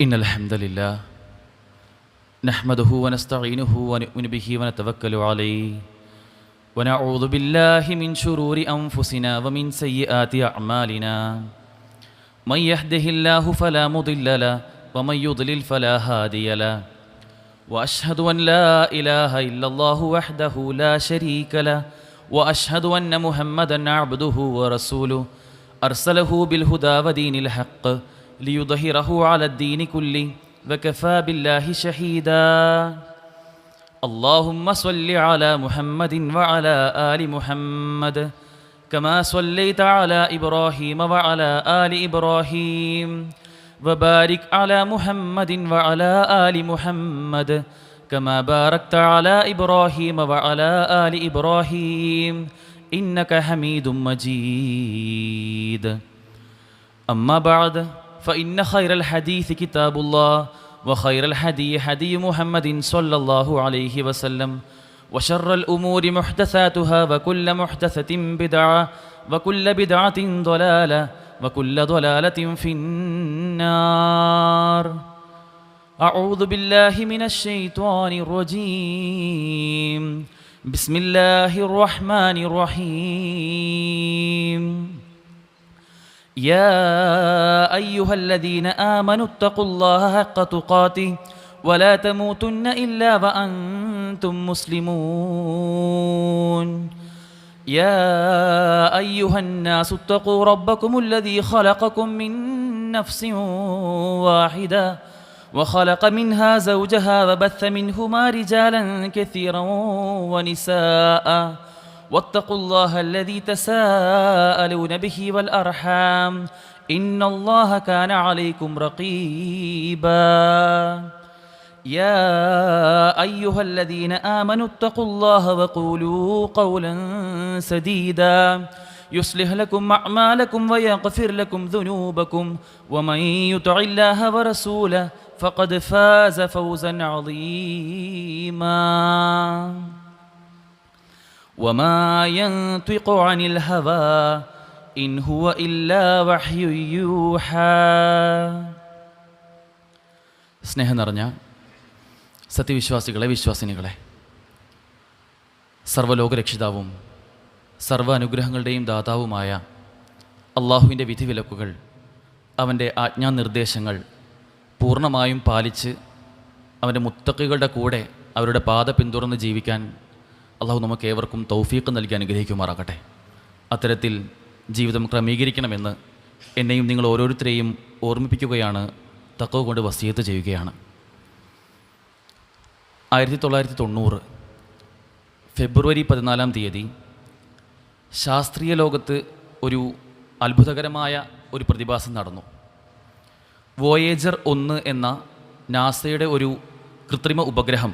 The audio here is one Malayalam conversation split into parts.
إن الحمد لله نحمده ونستعينه ونؤمن به ونتوكل عليه ونعوذ بالله من شرور أنفسنا ومن سيئات أعمالنا من يهده الله فلا مضل له ومن يضلل فلا هادي له وأشهد أن لا إله إلا الله وحده لا شريك له وأشهد أن محمدًا عبده ورسوله أرسله بالهدى ودين الحق ليظهره على الدين كله وكفى بالله شهيدا اللهم صل على محمد وعلى آل محمد كما صليت على إبراهيم وعلى آل إبراهيم وبارك على محمد وعلى آل محمد كما باركت على إبراهيم وعلى آل إبراهيم إنك حميد مجيد أما بعد فإن خير الحديث كتاب الله وخير الهدي هدي محمد صلى الله عليه وسلم وشر الأمور محدثاتها وكل محدثة بدعة وكل بدعة ضلالة وكل ضلالة في النار أعوذ بالله من الشيطان الرجيم بسم الله الرحمن الرحيم يا أيها الذين آمنوا اتقوا الله حق تقاته ولا تموتن إلا وأنتم مسلمون يا أيها الناس اتقوا ربكم الذي خلقكم من نفس واحدة وخلق منها زوجها وبث منهما رجالا كثيرا ونساء واتقوا الله الذي تساءلون به والأرحام إن الله كان عليكم رقيبا يا أيها الذين آمنوا اتقوا الله وقولوا قولا سديدا يصلح لكم أعمالكم ويغفر لكم ذنوبكم ومن يطع الله ورسوله فقد فاز فوزا عظيما وما ينطق عن الهوى إن هو إلا وحي يوحى. സ്നേഹം നിറഞ്ഞ സത്യവിശ്വാസികളെ, വിശ്വാസിനികളെ, സർവ്വലോകരക്ഷിതാവും സർവ്വ അനുഗ്രഹങ്ങളുടെയും ദാതാവുമായ അള്ളാഹുവിൻ്റെ വിധിവിലക്കുകൾ, അവൻ്റെ ആജ്ഞാനിർദ്ദേശങ്ങൾ പൂർണ്ണമായും പാലിച്ച് അവൻ്റെ മുത്തഖികളുടെ കൂടെ അവരുടെ പാത പിന്തുടർന്ന് ജീവിക്കാൻ അള്ളാഹു നമുക്ക് ഏവർക്കും തൗഫീഖ് നൽകി അനുഗ്രഹിക്കുമാറാകട്ടെ. അത്തരത്തിൽ ജീവിതം ക്രമീകരിക്കണമെന്ന് എന്നെയും നിങ്ങൾ ഓരോരുത്തരെയും ഓർമ്മിപ്പിക്കുകയാണ്, തഖ്വ കൊണ്ട് വസിയത്ത് ചെയ്യുകയാണ്. 1990 ഫെബ്രുവരി 14 ശാസ്ത്രീയ ലോകത്ത് ഒരു അത്ഭുതകരമായ ഒരു പ്രതിഭാസം നടന്നു. വോയേജർ 1 എന്ന നാസയുടെ ഒരു കൃത്രിമ ഉപഗ്രഹം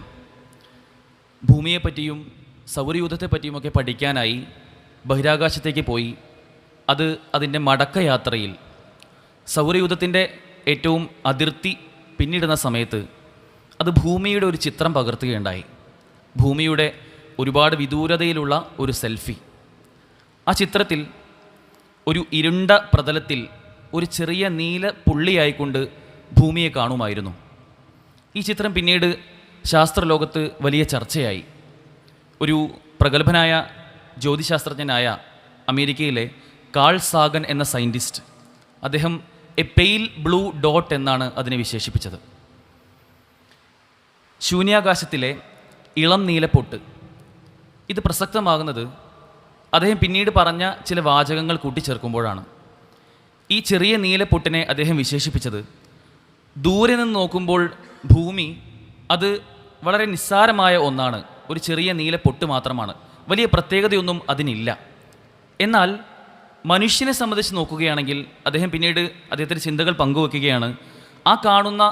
ഭൂമിയെപ്പറ്റിയും സൗരയൂഥത്തെപ്പറ്റിയുമൊക്കെ പഠിക്കാനായി ബഹിരാകാശത്തേക്ക് പോയി. അതിൻ്റെ മടക്കയാത്രയിൽ സൗരയൂഥത്തിൻ്റെ ഏറ്റവും അതിർത്തി പിന്നിടുന്ന സമയത്ത് അത് ഭൂമിയുടെ ഒരു ചിത്രം പകർത്തുകയുണ്ടായി. ഭൂമിയുടെ ഒരുപാട് വിദൂരതയിലുള്ള ഒരു സെൽഫി. ആ ചിത്രത്തിൽ ഒരു ഇരുണ്ട പ്രതലത്തിൽ ഒരു ചെറിയ നീല പുള്ളിയായിക്കൊണ്ട് ഭൂമിയെ കാണുമായിരുന്നു. ഈ ചിത്രം പിന്നീട് ശാസ്ത്രലോകത്ത് വലിയ ചർച്ചയായി. ഒരു പ്രഗത്ഭനായ ജ്യോതിശാസ്ത്രജ്ഞനായ അമേരിക്കയിലെ കാൾ സാഗൻ എന്ന സയൻറ്റിസ്റ്റ്, അദ്ദേഹം എ പെയിൽ ബ്ലൂ ഡോട്ട് എന്നാണ് അതിനെ വിശേഷിപ്പിച്ചത്. ശൂന്യാകാശത്തിലെ ഇളം നീലപ്പൊട്ട്. ഇത് പ്രസക്തമാകുന്നത് അദ്ദേഹം പിന്നീട് പറഞ്ഞ ചില വാചകങ്ങൾ കൂട്ടിച്ചേർക്കുമ്പോഴാണ്. ഈ ചെറിയ നീലപ്പൊട്ടിനെ അദ്ദേഹം വിശേഷിപ്പിച്ചത്, ദൂരെ നിന്ന് നോക്കുമ്പോൾ ഭൂമി അത് വളരെ നിസ്സാരമായ ഒന്നാണ്, ഒരു ചെറിയ നീലപ്പൊട്ട് മാത്രമാണ്, വലിയ പ്രത്യേകതയൊന്നും അതിനില്ല. എന്നാൽ മനുഷ്യനെ സംബന്ധിച്ച് നോക്കുകയാണെങ്കിൽ, അദ്ദേഹം പിന്നീട് അദ്ദേഹത്തിൻ്റെ ചിന്തകൾ പങ്കുവെക്കുകയാണ്, ആ കാണുന്ന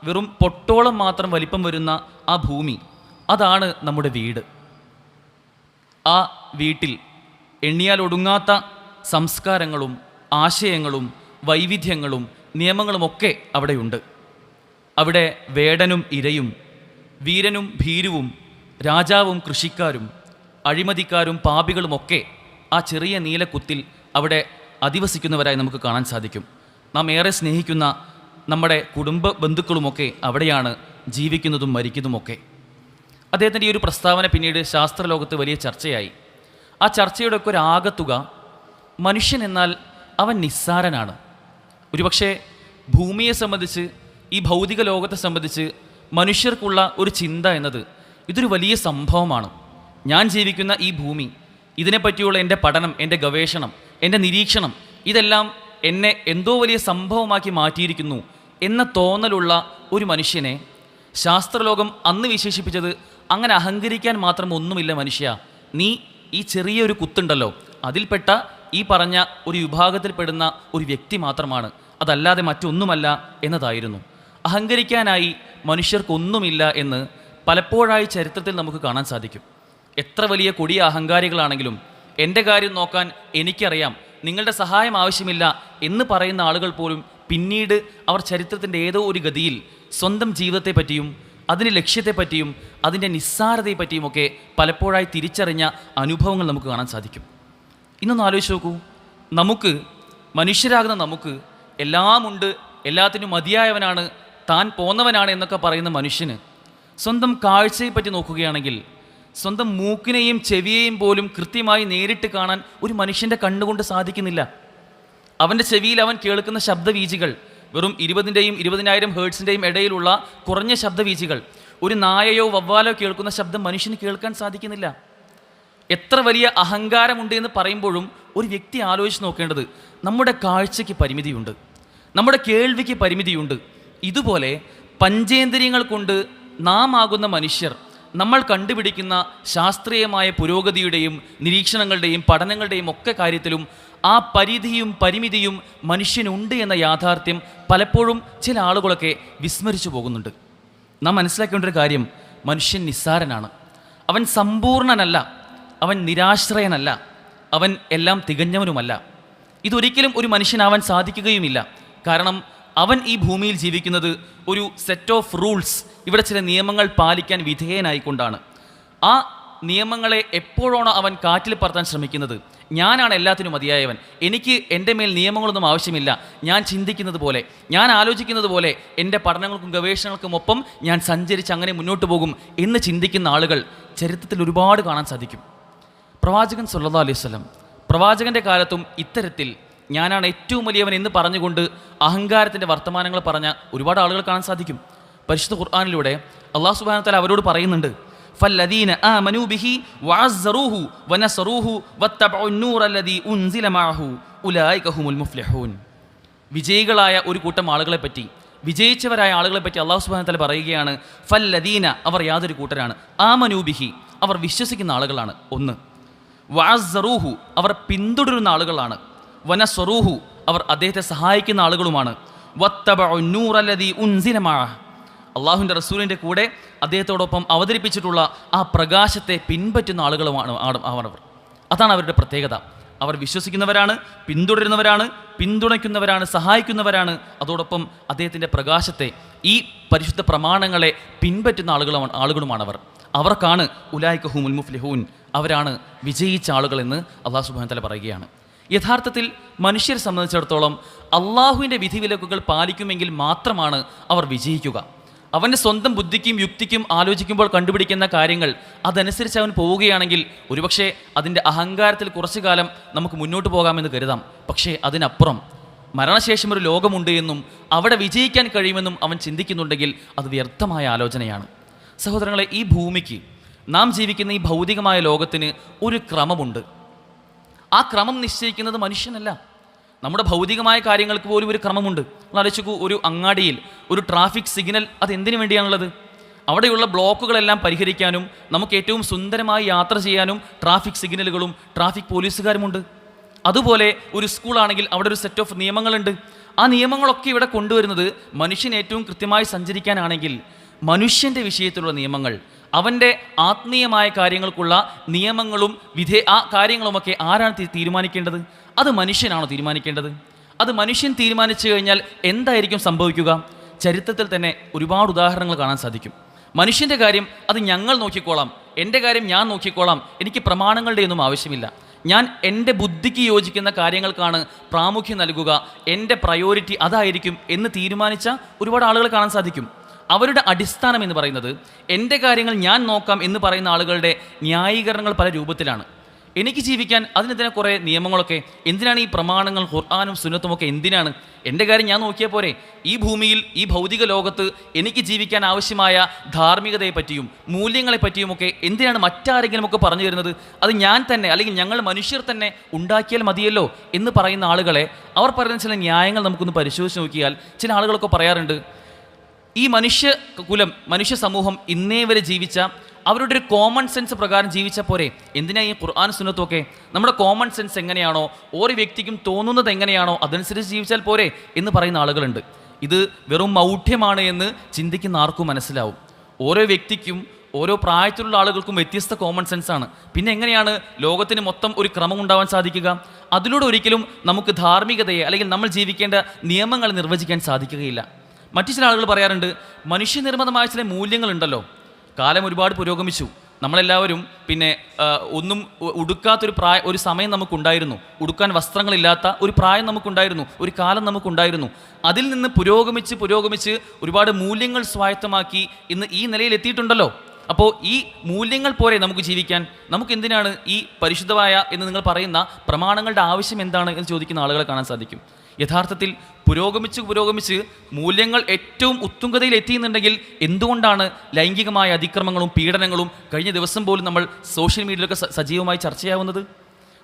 വെറും പൊട്ടോളം മാത്രം വലിപ്പം വരുന്ന ആ ഭൂമി, അതാണ് നമ്മുടെ വീട്. ആ വീട്ടിൽ എണ്ണിയാൽ ഒടുങ്ങാത്ത സംസ്കാരങ്ങളും ആശയങ്ങളും വൈവിധ്യങ്ങളും നിയമങ്ങളുമൊക്കെ അവിടെയുണ്ട്. അവിടെ വേടനും ഇരയും, വീരനും ഭീരുവും, രാജാവും കൃഷിക്കാരും, അഴിമതിക്കാരും പാപികളുമൊക്കെ ആ ചെറിയ നീലക്കുത്തിൽ അവിടെ അധിവസിക്കുന്നവരായി നമുക്ക് കാണാൻ സാധിക്കും. നാം ഏറെ സ്നേഹിക്കുന്ന നമ്മുടെ കുടുംബ ബന്ധുക്കളുമൊക്കെ അവിടെയാണ് ജീവിക്കുന്നതും മരിക്കുന്നതുമൊക്കെ. അദ്ദേഹത്തിൻ്റെ ഈ ഒരു പ്രസ്താവന പിന്നീട് ശാസ്ത്രലോകത്ത് വലിയ ചർച്ചയായി. ആ ചർച്ചയുടെ ഒക്കെ ഒരു ആകത്തുക, മനുഷ്യൻ എന്നാൽ അവൻ നിസ്സാരനാണ്. ഒരുപക്ഷെ ഭൂമിയെ സംബന്ധിച്ച്, ഈ ഭൗതിക ലോകത്തെ സംബന്ധിച്ച് മനുഷ്യർക്കുള്ള ഒരു ചിന്ത എന്നത് ഇതൊരു വലിയ സംഭവമാണ്. ഞാൻ ജീവിക്കുന്ന ഈ ഭൂമി, ഇതിനെപ്പറ്റിയുള്ള എൻ്റെ പഠനം, എൻ്റെ ഗവേഷണം, എൻ്റെ നിരീക്ഷണം, ഇതെല്ലാം എന്നെ എന്തോ വലിയ സംഭവമാക്കി മാറ്റിയിരിക്കുന്നു എന്ന തോന്നലുള്ള ഒരു മനുഷ്യനെ ശാസ്ത്രലോകം അന്ന് വിശേഷിപ്പിച്ചത്, അങ്ങനെ അഹങ്കരിക്കാൻ മാത്രം ഒന്നുമില്ല മനുഷ്യ, നീ ഈ ചെറിയൊരു കുത്തുണ്ടല്ലോ അതിൽപ്പെട്ട ഈ പറഞ്ഞ ഒരു വിഭാഗത്തിൽപ്പെടുന്ന ഒരു വ്യക്തി മാത്രമാണ്, അതല്ലാതെ മറ്റൊന്നുമല്ല എന്നതായിരുന്നു. അഹങ്കരിക്കാനായി മനുഷ്യർക്കൊന്നുമില്ല എന്ന് പലപ്പോഴായി ചരിത്രത്തിൽ നമുക്ക് കാണാൻ സാധിക്കും. എത്ര വലിയ കൊടിയ അഹങ്കാരികളാണെങ്കിലും എൻ്റെ കാര്യം നോക്കാൻ എനിക്കറിയാം, നിങ്ങളുടെ സഹായം ആവശ്യമില്ല എന്ന് പറയുന്ന ആളുകൾ പോലും പിന്നീട് അവർ ചരിത്രത്തിൻ്റെ ഏതോ ഒരു ഗതിയിൽ സ്വന്തം ജീവിതത്തെപ്പറ്റിയും അതിൻ്റെ ലക്ഷ്യത്തെപ്പറ്റിയും അതിൻ്റെ നിസ്സാരതയെപ്പറ്റിയുമൊക്കെ പലപ്പോഴായി തിരിച്ചറിഞ്ഞ അനുഭവങ്ങൾ നമുക്ക് കാണാൻ സാധിക്കും. ഇന്നൊന്ന് ആലോചിച്ച് നോക്കൂ, നമുക്ക് മനുഷ്യരാകുന്ന നമുക്ക് എല്ലാമുണ്ട്, എല്ലാത്തിനും മതിയായവനാണ്, താൻ പോന്നവനാണ് എന്നൊക്കെ പറയുന്ന മനുഷ്യന് സ്വന്തം കാഴ്ചയെപ്പറ്റി നോക്കുകയാണെങ്കിൽ സ്വന്തം മൂക്കിനെയും ചെവിയെയും പോലും കൃത്യമായി നേരിട്ട് കാണാൻ ഒരു മനുഷ്യൻ്റെ കണ്ണുകൊണ്ട് സാധിക്കുന്നില്ല. അവൻ്റെ ചെവിയിൽ അവൻ കേൾക്കുന്ന ശബ്ദവീചികൾ വെറും 20,000 20,000 ഹേർട്സിൻ്റെയും ഇടയിലുള്ള കുറഞ്ഞ ശബ്ദവീചികൾ. ഒരു നായയോ വവ്വാലോ കേൾക്കുന്ന ശബ്ദം മനുഷ്യന് കേൾക്കാൻ സാധിക്കുന്നില്ല. എത്ര വലിയ അഹങ്കാരമുണ്ട് എന്ന് പറയുമ്പോഴും ഒരു വ്യക്തി ആലോചിച്ച് നോക്കേണ്ടത്, നമ്മുടെ കാഴ്ചയ്ക്ക് പരിമിതിയുണ്ട്, നമ്മുടെ കേൾവിക്ക് പരിമിതിയുണ്ട്. ഇതുപോലെ പഞ്ചേന്ദ്രിയങ്ങൾ കൊണ്ട് നാം ആകുന്ന മനുഷ്യർ നമ്മൾ കണ്ടുപിടിക്കുന്ന ശാസ്ത്രീയമായ പുരോഗതിയുടെയും നിരീക്ഷണങ്ങളുടെയും പഠനങ്ങളുടെയും ഒക്കെ കാര്യത്തിലും ആ പരിധിയും പരിമിതിയും മനുഷ്യനുണ്ട് എന്ന യാഥാർത്ഥ്യം പലപ്പോഴും ചില ആളുകളൊക്കെ വിസ്മരിച്ചു പോകുന്നുണ്ട്. നാം മനസ്സിലാക്കേണ്ട ഒരു കാര്യം, മനുഷ്യൻ നിസ്സാരനാണ്, അവൻ സമ്പൂർണനല്ല, അവൻ നിരാശ്രയനല്ല, അവൻ എല്ലാം തികഞ്ഞവനുമല്ല. ഇതൊരിക്കലും ഒരു മനുഷ്യനാവാൻ സാധിക്കുകയുമില്ല. കാരണം അവൻ ഈ ഭൂമിയിൽ ജീവിക്കുന്നത് ഒരു സെറ്റ് ഓഫ് റൂൾസ്, ഇവിടെ ചില നിയമങ്ങൾ പാലിക്കാൻ വിധേയനായിക്കൊണ്ടാണ്. ആ നിയമങ്ങളെ എപ്പോഴാണോ അവൻ കാറ്റിൽ പറത്താൻ ശ്രമിക്കുന്നത്, ഞാനാണ് എല്ലാത്തിനും മതിയായവൻ, എനിക്ക് എൻ്റെ മേൽ നിയമങ്ങളൊന്നും ആവശ്യമില്ല, ഞാൻ ചിന്തിക്കുന്നത് പോലെ, ഞാൻ ആലോചിക്കുന്നത് പോലെ എൻ്റെ പഠനങ്ങൾക്കും ഗവേഷണങ്ങൾക്കും ഒപ്പം ഞാൻ സഞ്ചരിച്ച് അങ്ങനെ മുന്നോട്ട് പോകും എന്ന് ചിന്തിക്കുന്ന ആളുകൾ ചരിത്രത്തിൽ ഒരുപാട് കാണാൻ സാധിക്കും. പ്രവാചകൻ സല്ലല്ലാഹു അലൈഹി വസല്ലം പ്രവാചകൻ്റെ കാലത്തും ഇത്തരത്തിൽ ഞാനാണ് ഏറ്റവും വലിയവൻ എന്ന് പറഞ്ഞുകൊണ്ട് അഹങ്കാരത്തിൻ്റെ വർത്തമാനങ്ങൾ പറഞ്ഞ ഒരുപാട് ആളുകൾ കാണാൻ സാധിക്കും. പരിശുദ്ധ ഖുർആനിലൂടെ അല്ലാഹു സുബ്ഹാനഹു വ തആല അവരോട് പറയുന്നുണ്ട്, ഫല്ലദീന ആമനൂ ബിഹി വഅസ്സറൂഹു വനസറൂഹു വത്തബഉ അന്നൂറല്ലദീ ഉൻസില മഅഹു ഉലൈക ഹുമുൽ മുഫ്ലിഹൂൻ. വിജയികളായ ഒരു കൂട്ടം ആളുകളെ പറ്റി, വിജയിച്ചവരായ ആളുകളെ പറ്റി അല്ലാഹു സുബ്ഹാനഹു വ തആല പറയുകയാണ്, ഫല്ലദീന അവർ യാതൊരു കൂട്ടരാണ്, ആമനൂ ബിഹി അവർ വിശ്വസിക്കുന്ന ആളുകളാണ്, ഒന്ന്, വഅസ്സറൂഹു അവർ പിന്തുടരുന്ന ആളുകളാണ്, വനസ്വറൂഹു അവർ അദ്ദേഹത്തെ സഹായിക്കുന്ന ആളുകളുമാണ്, വത്തബഉ അന്നൂറല്ലദീ ഉൻസില മഅഹു അള്ളാഹുവിൻ്റെ റസൂലിൻ്റെ കൂടെ അദ്ദേഹത്തോടൊപ്പം അവതരിപ്പിച്ചിട്ടുള്ള ആ പ്രകാശത്തെ പിൻപറ്റുന്ന ആളുകളുമാണ് അവർ. അതാണ് അവരുടെ പ്രത്യേകത. അവർ വിശ്വസിക്കുന്നവരാണ്, പിന്തുടരുന്നവരാണ്, പിന്തുണയ്ക്കുന്നവരാണ്, സഹായിക്കുന്നവരാണ്. അതോടൊപ്പം അദ്ദേഹത്തിൻ്റെ പ്രകാശത്തെ, ഈ പരിശുദ്ധ പ്രമാണങ്ങളെ പിൻപറ്റുന്ന ആളുകളുമാണവർ. അവർക്കാണ് ഉലൈക ഹുമുൽ മുഫ്ലിഹൂൻ, അവരാണ് വിജയിച്ച ആളുകളെന്ന് അല്ലാഹു സുബ്ഹാനഹു വ തആല പറയുകയാണ്. യഥാർത്ഥത്തിൽ മനുഷ്യരെ സംബന്ധിച്ചിടത്തോളം അള്ളാഹുവിൻ്റെ വിധിവിലക്കുകൾ പാലിക്കുമെങ്കിൽ മാത്രമാണ് അവർ വിജയിക്കുക. അവൻ്റെ സ്വന്തം ബുദ്ധിക്കും യുക്തിക്കും ആലോചിക്കുമ്പോൾ കണ്ടുപിടിക്കുന്ന കാര്യങ്ങൾ അതനുസരിച്ച് അവൻ പോവുകയാണെങ്കിൽ ഒരുപക്ഷെ അതിൻ്റെ അഹങ്കാരത്തിൽ കുറച്ചു കാലം നമുക്ക് മുന്നോട്ട് പോകാമെന്ന് കരുതാം. പക്ഷേ അതിനപ്പുറം മരണശേഷം ഒരു ലോകമുണ്ട് എന്നും അവിടെ വിജയിക്കാൻ കഴിയുമെന്നും അവൻ ചിന്തിക്കുന്നുണ്ടെങ്കിൽ അത് വ്യർത്ഥമായ ആലോചനയാണ്. സഹോദരങ്ങളെ, ഈ ഭൂമിക്ക്, നാം ജീവിക്കുന്ന ഈ ഭൗതികമായ ലോകത്തിന് ഒരു ക്രമമുണ്ട്. ആ ക്രമം നിശ്ചയിക്കുന്നത് മനുഷ്യനല്ല. നമ്മുടെ ഭൗതികമായ കാര്യങ്ങൾക്ക് പോലും ഒരു ക്രമമുണ്ട്. ആലോചിക്കൂ, ഒരു അങ്ങാടിയിൽ ഒരു ട്രാഫിക് സിഗ്നൽ അത് എന്തിനു വേണ്ടിയാണുള്ളത്? അവിടെയുള്ള ബ്ലോക്കുകളെല്ലാം പരിഹരിക്കാനും നമുക്ക് ഏറ്റവും സുന്ദരമായി യാത്ര ചെയ്യാനും ട്രാഫിക് സിഗ്നലുകളും ട്രാഫിക് പോലീസുകാരുമുണ്ട്. അതുപോലെ ഒരു സ്കൂളാണെങ്കിൽ അവിടെ ഒരു സെറ്റ് ഓഫ് നിയമങ്ങളുണ്ട്. ആ നിയമങ്ങളൊക്കെ ഇവിടെ കൊണ്ടുവരുന്നത് മനുഷ്യൻ ഏറ്റവും കൃത്യമായി സഞ്ചരിക്കാനാണെങ്കിൽ മനുഷ്യൻ്റെ വിഷയത്തിലുള്ള നിയമങ്ങൾ, അവൻ്റെ ആത്മീയമായ കാര്യങ്ങൾക്കുള്ള നിയമങ്ങളും ആ കാര്യങ്ങളുമൊക്കെ ആരാണ് തീരുമാനിക്കേണ്ടത്? അത് മനുഷ്യനാണോ തീരുമാനിക്കേണ്ടത്? അത് മനുഷ്യൻ തീരുമാനിച്ചു കഴിഞ്ഞാൽ എന്തായിരിക്കും സംഭവിക്കുക? ചരിത്രത്തിൽ തന്നെ ഒരുപാട് ഉദാഹരണങ്ങൾ കാണാൻ സാധിക്കും. മനുഷ്യൻ്റെ കാര്യം അത് ഞങ്ങൾ നോക്കിക്കോളാം, എൻ്റെ കാര്യം ഞാൻ നോക്കിക്കോളാം, എനിക്ക് പ്രമാണങ്ങളുടെ ഒന്നും ആവശ്യമില്ല, ഞാൻ എൻ്റെ ബുദ്ധിക്ക് യോജിക്കുന്ന കാര്യങ്ങൾക്കാണ് പ്രാമുഖ്യം നൽകുക, എൻ്റെ പ്രയോറിറ്റി അതായിരിക്കും എന്ന് തീരുമാനിച്ച ഒരുപാട് ആളുകൾ കാണാൻ സാധിക്കും. അവരുടെ അടിസ്ഥാനം എന്ന് പറയുന്നത് എൻ്റെ കാര്യങ്ങൾ ഞാൻ നോക്കാം എന്ന് പറയുന്ന ആളുകളുടെ ന്യായീകരണങ്ങൾ പല രൂപത്തിലാണ്. എനിക്ക് ജീവിക്കാൻ അതിനെതിരെ കുറേ നിയമങ്ങളൊക്കെ, എന്തിനാണ് ഈ പ്രമാണങ്ങൾ, ഖുർആനും സുന്നത്തുമൊക്കെ എന്തിനാണ്? എൻ്റെ കാര്യം ഞാൻ നോക്കിയാൽ പോരെ? ഈ ഭൂമിയിൽ, ഈ ഭൗതിക ലോകത്ത് എനിക്ക് ജീവിക്കാൻ ആവശ്യമായ ധാർമ്മികതയെ പറ്റിയും മൂല്യങ്ങളെ പറ്റിയുമൊക്കെ എന്തിനാണ് മറ്റാരെങ്കിലുമൊക്കെ പറഞ്ഞു തരുന്നത്? അത് ഞാൻ തന്നെ, അല്ലെങ്കിൽ ഞങ്ങൾ മനുഷ്യർ തന്നെ ഉണ്ടാക്കിയാൽ മതിയല്ലോ എന്ന് പറയുന്ന ആളുകളെ, അവർ പറയുന്ന ചില ന്യായങ്ങൾ നമുക്കൊന്ന് പരിശോധിച്ച് നോക്കിയാൽ ചില ആളുകളൊക്കെ പറയാറുണ്ട്, ഈ മനുഷ്യ സമൂഹം ഇന്നേ വരെ ജീവിച്ച അവരുടെ ഒരു കോമൺ സെൻസ് പ്രകാരം ജീവിച്ചാൽ പോരെ? എന്തിനാ ഈ ഖുർആൻ സുന്നത്തൊക്കെ? നമ്മുടെ കോമൺ സെൻസ് എങ്ങനെയാണോ, ഓരോ വ്യക്തിക്കും തോന്നുന്നത് എങ്ങനെയാണോ അതനുസരിച്ച് ജീവിച്ചാൽ പോരെ എന്ന് പറയുന്ന ആളുകളുണ്ട്. ഇത് വെറും മൗഢ്യമാണ് എന്ന് ചിന്തിക്കുന്ന ആർക്കും മനസ്സിലാവും. ഓരോ വ്യക്തിക്കും, ഓരോ പ്രായത്തിലുള്ള ആളുകൾക്കും വ്യത്യസ്ത കോമൺ സെൻസാണ്. പിന്നെ എങ്ങനെയാണ് ലോകത്തിന് മൊത്തം ഒരു ക്രമം ഉണ്ടാവാൻ സാധിക്കുക? അതിലൂടെ ഒരിക്കലും നമുക്ക് ധാർമ്മികതയെ, അല്ലെങ്കിൽ നമ്മൾ ജീവിക്കേണ്ട നിയമങ്ങൾ നിർവചിക്കാൻ സാധിക്കുകയില്ല. മറ്റു ചില ആളുകൾ പറയാറുണ്ട്, മനുഷ്യനിർമ്മിതമായ ചില മൂല്യങ്ങളുണ്ടല്ലോ, കാലം ഒരുപാട് പുരോഗമിച്ചു, നമ്മളെല്ലാവരും പിന്നെ ഒന്നും ഒരു സമയം നമുക്കുണ്ടായിരുന്നു, ഉടുക്കാൻ വസ്ത്രങ്ങളില്ലാത്ത ഒരു പ്രായം നമുക്കുണ്ടായിരുന്നു, ഒരു കാലം നമുക്കുണ്ടായിരുന്നു. അതിൽ നിന്ന് പുരോഗമിച്ച് ഒരുപാട് മൂല്യങ്ങൾ സ്വായത്തമാക്കി ഇന്ന് ഈ നിലയിൽ എത്തിയിട്ടുണ്ടല്ലോ. അപ്പോൾ ഈ മൂല്യങ്ങൾ പോരെ നമുക്ക് ജീവിക്കാൻ? നമുക്ക് എന്തിനാണ് ഈ പരിശുദ്ധമായ എന്ന് നിങ്ങൾ പറയുന്ന പ്രമാണങ്ങളുടെ ആവശ്യം എന്താണ് എന്ന് ചോദിക്കുന്ന ആളുകളെ കാണാൻ സാധിക്കും. യഥാർത്ഥത്തിൽ പുരോഗമിച്ച് മൂല്യങ്ങൾ ഏറ്റവും ഉത്തുംഗതയിൽ എത്തിയെന്നുണ്ടെങ്കിൽ എന്തുകൊണ്ടാണ് ലൈംഗികമായ അതിക്രമങ്ങളും പീഡനങ്ങളും കഴിഞ്ഞ ദിവസം പോലും നമ്മൾ സോഷ്യൽ മീഡിയയിലൊക്കെ സജീവമായി ചർച്ചയാവുന്നത്?